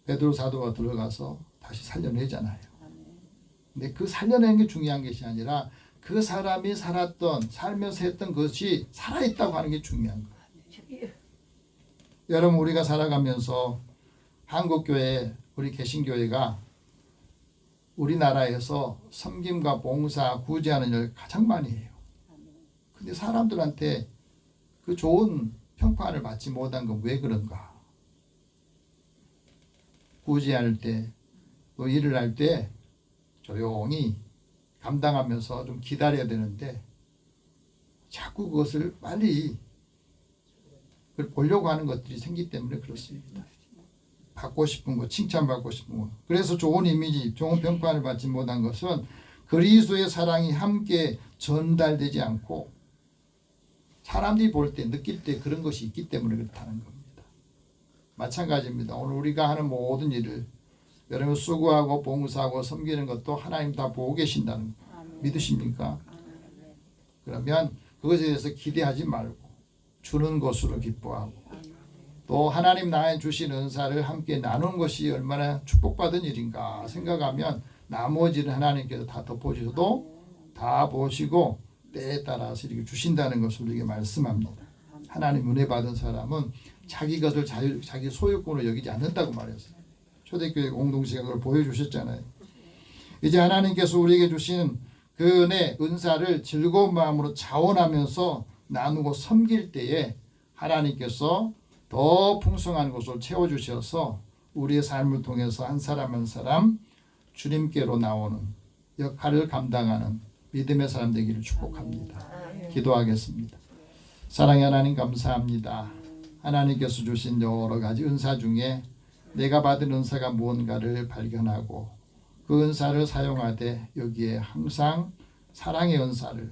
베드로 사도가 들어가서 다시 살려내잖아요. 근데 그 살려내는 게 중요한 것이 아니라 그 사람이 살면서 했던 것이 살아있다고 하는 게 중요한 거예요. 여러분 우리가 살아가면서 한국교회 우리 개신교회가 우리나라에서 섬김과 봉사, 구제하는 일을 가장 많이 해요. 근데 사람들한테 그 좋은 평판을 받지 못한 건 왜 그런가? 구제할 때, 또 일을 할 때 조용히 감당하면서 좀 기다려야 되는데 자꾸 그것을 빨리 보려고 하는 것들이 생기기 때문에 그렇습니다. 받고 싶은 것, 칭찬받고 싶은 것. 그래서 좋은 이미지, 좋은 평판을 받지 못한 것은 그리스도의 사랑이 함께 전달되지 않고 사람들이 볼 때, 느낄 때 그런 것이 있기 때문에 그렇다는 겁니다. 마찬가지입니다. 오늘 우리가 하는 모든 일을 여러분 수고하고 봉사하고 섬기는 것도 하나님 다 보고 계신다는 거 믿으십니까? 그러면 그것에 대해서 기대하지 말고 주는 것으로 기뻐하고 또 하나님 나에 주신 은사를 함께 나누는 것이 얼마나 축복받은 일인가 생각하면 나머지는 하나님께서 다 덮어주셔도 다 보시고 때에 따라서 이렇게 주신다는 것을 우리에게 말씀합니다. 하나님 은혜 받은 사람은 자기 것을 자기 소유권으로 여기지 않는다고 말했어요. 초대교회 공동체가 그걸 보여주셨잖아요. 이제 하나님께서 우리에게 주신 그 은사를 즐거운 마음으로 자원하면서 나누고 섬길 때에 하나님께서 더 풍성한 것을 채워주셔서 우리의 삶을 통해서 한 사람 한 사람 주님께로 나오는 역할을 감당하는 믿음의 사람 되기를 축복합니다. 기도하겠습니다. 사랑의 하나님 감사합니다. 하나님께서 주신 여러 가지 은사 중에 내가 받은 은사가 무언가를 발견하고 그 은사를 사용하되 여기에 항상 사랑의 은사를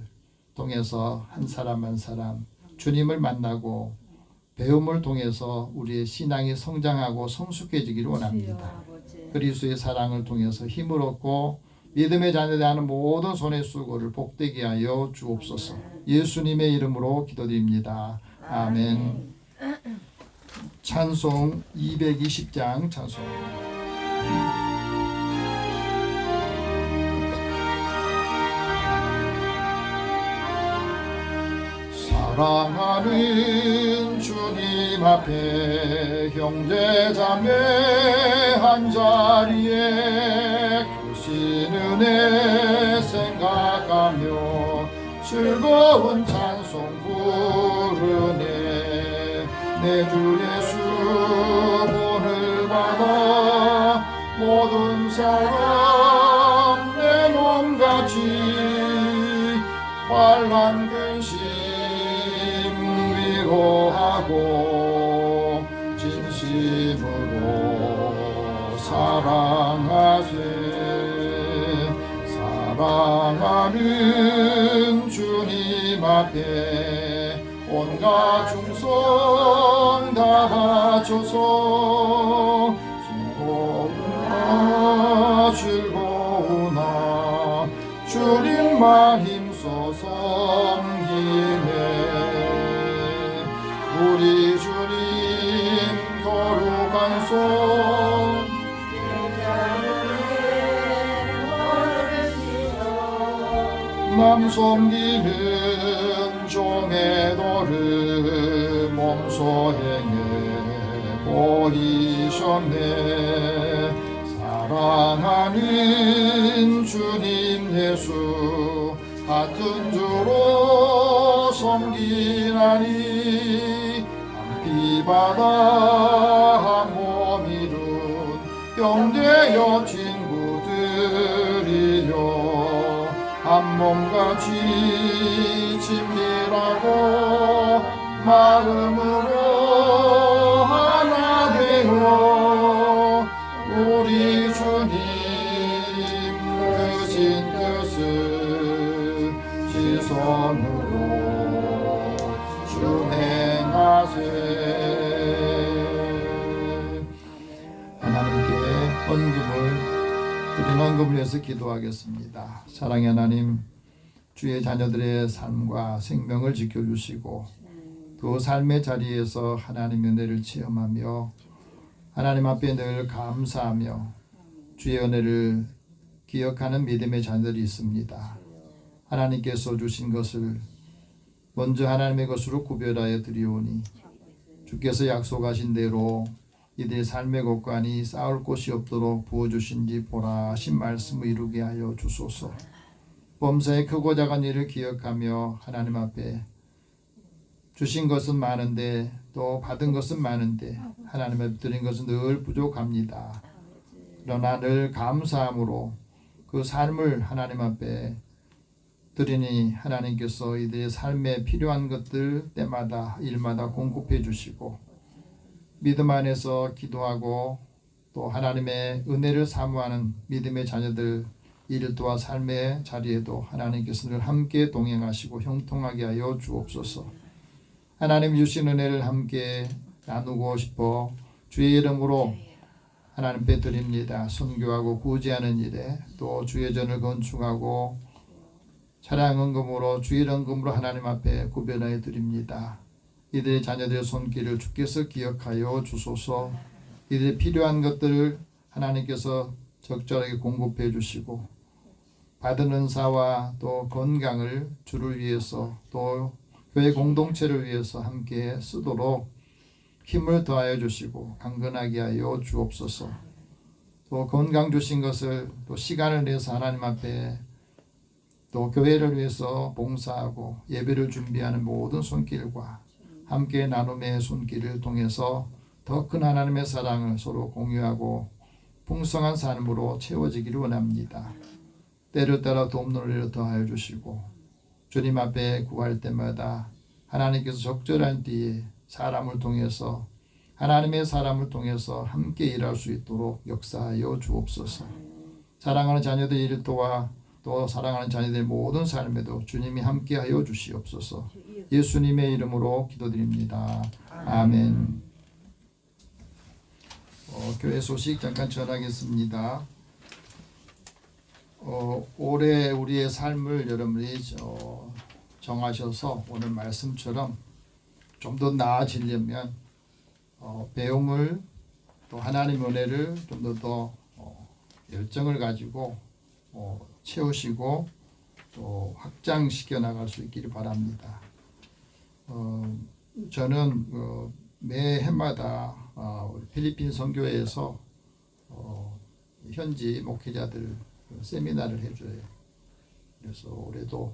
통해서 한 사람 한 사람 주님을 만나고 배움을 통해서 우리의 신앙이 성장하고 성숙해지기를 원합니다. 그리스도의 사랑을 통해서 힘을 얻고 믿음의 자녀 대하는 모든 손의 수고를 복되게 하여 주옵소서. 예수님의 이름으로 기도드립니다. 아멘. 찬송 220장 찬송. 사랑하는 주님 앞에 형제자매 한자리에 크신 은혜 생각하며 즐거운 찬송 부르네. 내 주 예수 본을 받아 모든 사람 내 몸같이 환난 근심 위로하고 진심으로 사랑하세. 사랑하는 주님 앞에 온갖 충성 다하소서. 즐거우나 즐거우나 주님만 힘써 섬기네. 우리 주님 거룩한 손 남 섬기는 종의 도를 몸소 행해 보이셨네. 사랑하는 주님 예수 같은 주로 섬기나니 피바다 한 몸 이룬 형제여 친구들이여 한 몸같이 친밀하고 마음으로 하나 되어 우리 주님 크신 뜻을 지성으로 준행하세. 하나님께 드린 헌금을 위해서 기도하겠습니다. 사랑의 하나님, 주의 자녀들의 삶과 생명을 지켜주시고 그 삶의 자리에서 하나님의 은혜를 체험하며 하나님 앞에 늘 감사하며 주의 은혜를 기억하는 믿음의 자녀들이 있습니다. 하나님께서 주신 것을 먼저 하나님의 것으로 구별하여 드리오니 주께서 약속하신 대로 이들의 삶의 곳간이 쌓을 곳이 없도록 부어주신지 보라 하신 말씀을 이루게 하여 주소서. 범사의 크고 작은 일을 기억하며 하나님 앞에 주신 것은 많은데 또 받은 것은 많은데 하나님 앞에 드린 것은 늘 부족합니다. 그러나 늘 감사함으로 그 삶을 하나님 앞에 드리니 하나님께서 이들의 삶에 필요한 것들 때마다 일마다 공급해 주시고 믿음 안에서 기도하고 또 하나님의 은혜를 사모하는 믿음의 자녀들 일터와 삶의 자리에도 하나님께서 늘 함께 동행하시고 형통하게 하여 주옵소서. 하나님 주신 은혜를 함께 나누고 싶어 주의 이름으로 하나님께 드립니다. 선교하고 구제하는 일에 또 주의 전을 건축하고 차량 헌금으로 주일 헌금으로 하나님 앞에 구별하여 드립니다. 이들의 자녀들의 손길을 주께서 기억하여 주소서. 이들의 필요한 것들을 하나님께서 적절하게 공급해 주시고 받은 은사와 또 건강을 주를 위해서 또 교회 공동체를 위해서 함께 쓰도록 힘을 더하여 주시고 강건하게 하여 주옵소서. 또 건강 주신 것을 또 시간을 내서 하나님 앞에 또 교회를 위해서 봉사하고 예배를 준비하는 모든 손길과 함께 나눔의 손길을 통해서 더 큰 하나님의 사랑을 서로 공유하고 풍성한 삶으로 채워지기를 원합니다. 때를 따라 돕는 은혜를 더하여 주시고 주님 앞에 구할 때마다 하나님께서 적절한 때에 사람을 통해서 하나님의 사람을 통해서 함께 일할 수 있도록 역사하여 주옵소서. 사랑하는 자녀들 일터와 또 사랑하는 자녀들 모든 삶에도 주님이 함께하여 주시옵소서. 예수님의 이름으로 기도드립니다. 아멘. 교회 소식 잠깐 전하겠습니다. 올해 우리의 삶을 여러분이 정하셔서 오늘 말씀처럼 좀 더 나아지려면 배움을 또 하나님의 은혜를 좀 더 열정을 가지고 채우시고 또 확장시켜 나갈 수 있기를 바랍니다. 저는 매 해마다 필리핀 선교회에서 현지 목회자들 세미나를 해줘요. 그래서 올해도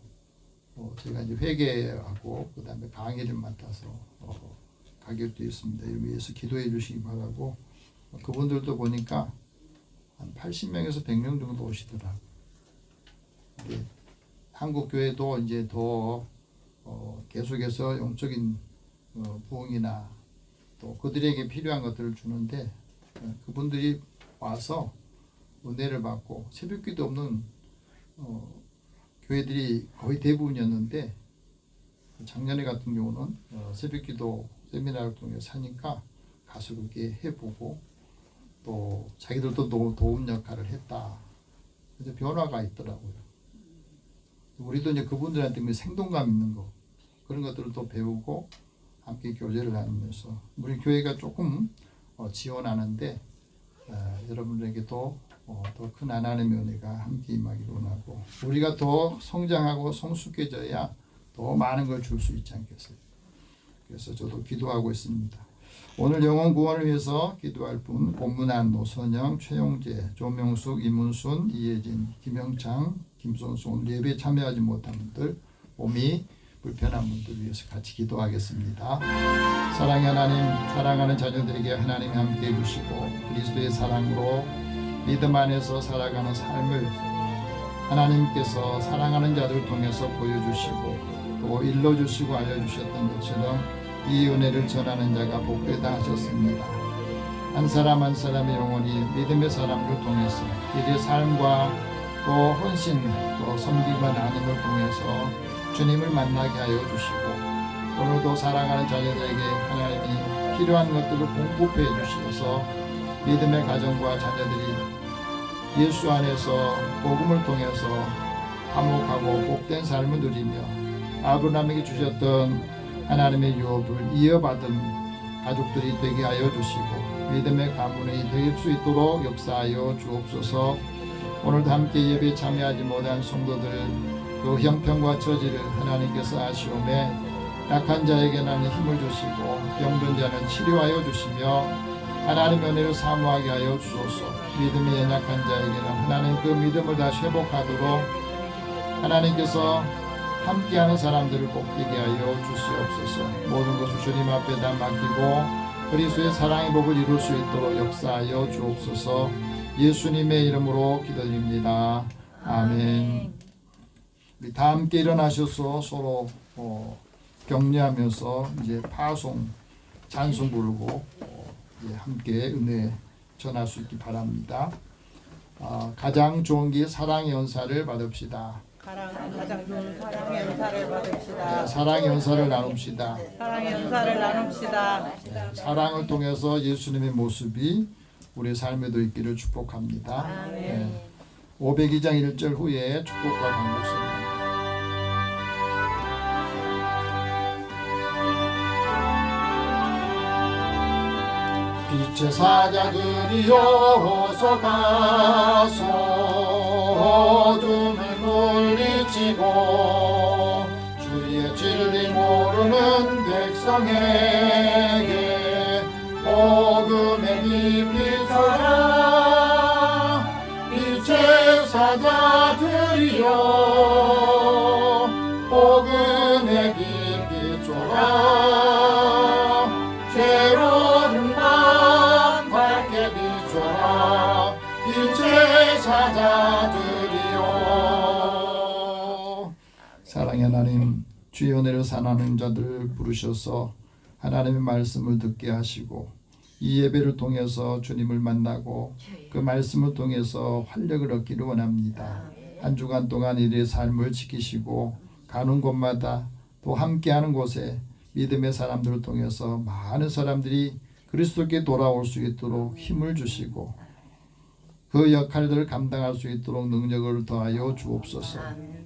제가 이제 회계하고 그 다음에 강의를 맡아서 가게 되어 있습니다. 이를 위해서 기도해 주시기 바라고, 그분들도 보니까 한 80명에서 100명 정도 오시더라고요. 한국 교회도 이제 더 계속해서 영적인 부흥이나 또 그들에게 필요한 것들을 주는데, 그분들이 와서 은혜를 받고 새벽기도 없는 교회들이 거의 대부분이었는데, 작년에 같은 경우는 새벽기도 세미나를 통해서 하니까 가서 그렇게 해보고 또 자기들도 도움 역할을 했다. 그래서 변화가 있더라고요. 우리도 이제 그분들한테 생동감 있는 거, 그런 것들을 또 배우고 함께 교제를 하면서 우리 교회가 조금 지원하는데 여러분들에게도 더 큰 하나님의 은혜가 함께 임하기를 원하고, 우리가 더 성장하고 성숙해져야 더 많은 걸 줄 수 있지 않겠어요. 그래서 저도 기도하고 있습니다. 오늘 영혼 구원을 위해서 기도할 분: 권문한, 노선영, 최용재, 조명숙, 이문순, 이예진, 김영창, 김선수. 오늘 예배에 참여하지 못한 분들, 몸이 불편한 분들을 위해서 같이 기도하겠습니다. 사랑의 하나님, 사랑하는 자녀들에게 하나님이 함께 해주시고 그리스도의 사랑으로 믿음 안에서 살아가는 삶을 하나님께서 사랑하는 자들을 통해서 보여주시고 또 일러주시고 알려주셨던 것처럼 이 은혜를 전하는 자가 복되다 하셨습니다. 한 사람 한 사람의 영혼이 믿음의 사람을 통해서 이들의 삶과 또 헌신 또 섬김과 나눔을 통해서 주님을 만나게 하여 주시고, 오늘도 사랑하는 자녀들에게 하나님이 필요한 것들을 공급해 주셔서 믿음의 가정과 자녀들이 예수 안에서 복음을 통해서 화목하고 복된 삶을 누리며 아브라함에게 주셨던 하나님의 유업을 이어받은 가족들이 되게 하여 주시고 믿음의 가문이 될 수 있도록 역사하여 주옵소서. 오늘도 함께 예배에 참여하지 못한 성도들 그 형편과 처지를 하나님께서 아시오매 약한 자에게는 힘을 주시고 병든 자는 치료하여 주시며 하나님의 은혜를 사모하게 하여 주소서. 믿음이 연약한 자에게는 하나님 그 믿음을 다시 회복하도록 하나님께서 함께하는 사람들을 꼭 되게 하여 주시옵소서. 모든 것을 주님 앞에 다 맡기고 그리스도의 사랑의 복을 이룰 수 있도록 역사하여 주옵소서. 예수님의 이름으로 기도드립니다. 아멘. 우리 다 함께 일어나셔서 서로 격려하면서 이제 파송 찬송 부르고 함께 은혜 전할 수 있기 바랍니다. 가장 좋은 게 사랑의 연사를 받읍시다. 가장 좋은 사랑의 연사를 받읍시다. 사랑의 연사를 나눕시다. 사랑의 연사를 나눕시다. 사랑을 통해서 예수님의 모습이 우리 삶에도 있기를 축복합니다. 아멘. 502장 1절 후에 축복과 강구습니다. 빛의 사자들이여 어서 가서 어둠을 물리치고 주의 진리 모르는 백성에게 복음의 빛 비춰라. 빛의 사자들이여 복음의 빛 비춰라. 괴로운 밤 밝게 비춰라. 빛의 사자들이여. 사랑의 하나님, 주의 은혜를 사랑하는 자들을 부르셔서 하나님의 말씀을 듣게 하시고 이 예배를 통해서 주님을 만나고 그 말씀을 통해서 활력을 얻기를 원합니다. 한 주간 동안 이들의 삶을 지키시고 가는 곳마다 또 함께하는 곳에 믿음의 사람들을 통해서 많은 사람들이 그리스도께 돌아올 수 있도록 힘을 주시고 그 역할들을 감당할 수 있도록 능력을 더하여 주옵소서.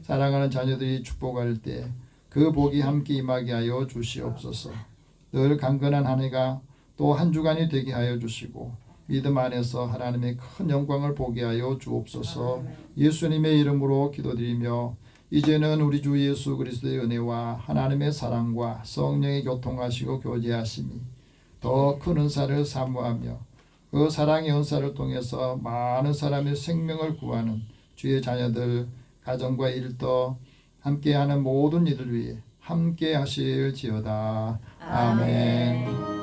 사랑하는 자녀들이 축복할 때 그 복이 함께 임하게 하여 주시옵소서. 늘 강건한 한 해가 또 한 주간이 되게 하여 주시고 믿음 안에서 하나님의 큰 영광을 보게 하여 주옵소서. 예수님의 이름으로 기도드리며 이제는 우리 주 예수 그리스도의 은혜와 하나님의 사랑과 성령의 교통하시고 교제하심이 더 큰 은사를 사모하며 그 사랑의 은사를 통해서 많은 사람의 생명을 구하는 주의 자녀들 가정과 일터 함께하는 모든 이들 위해 함께 하실지어다. 아멘.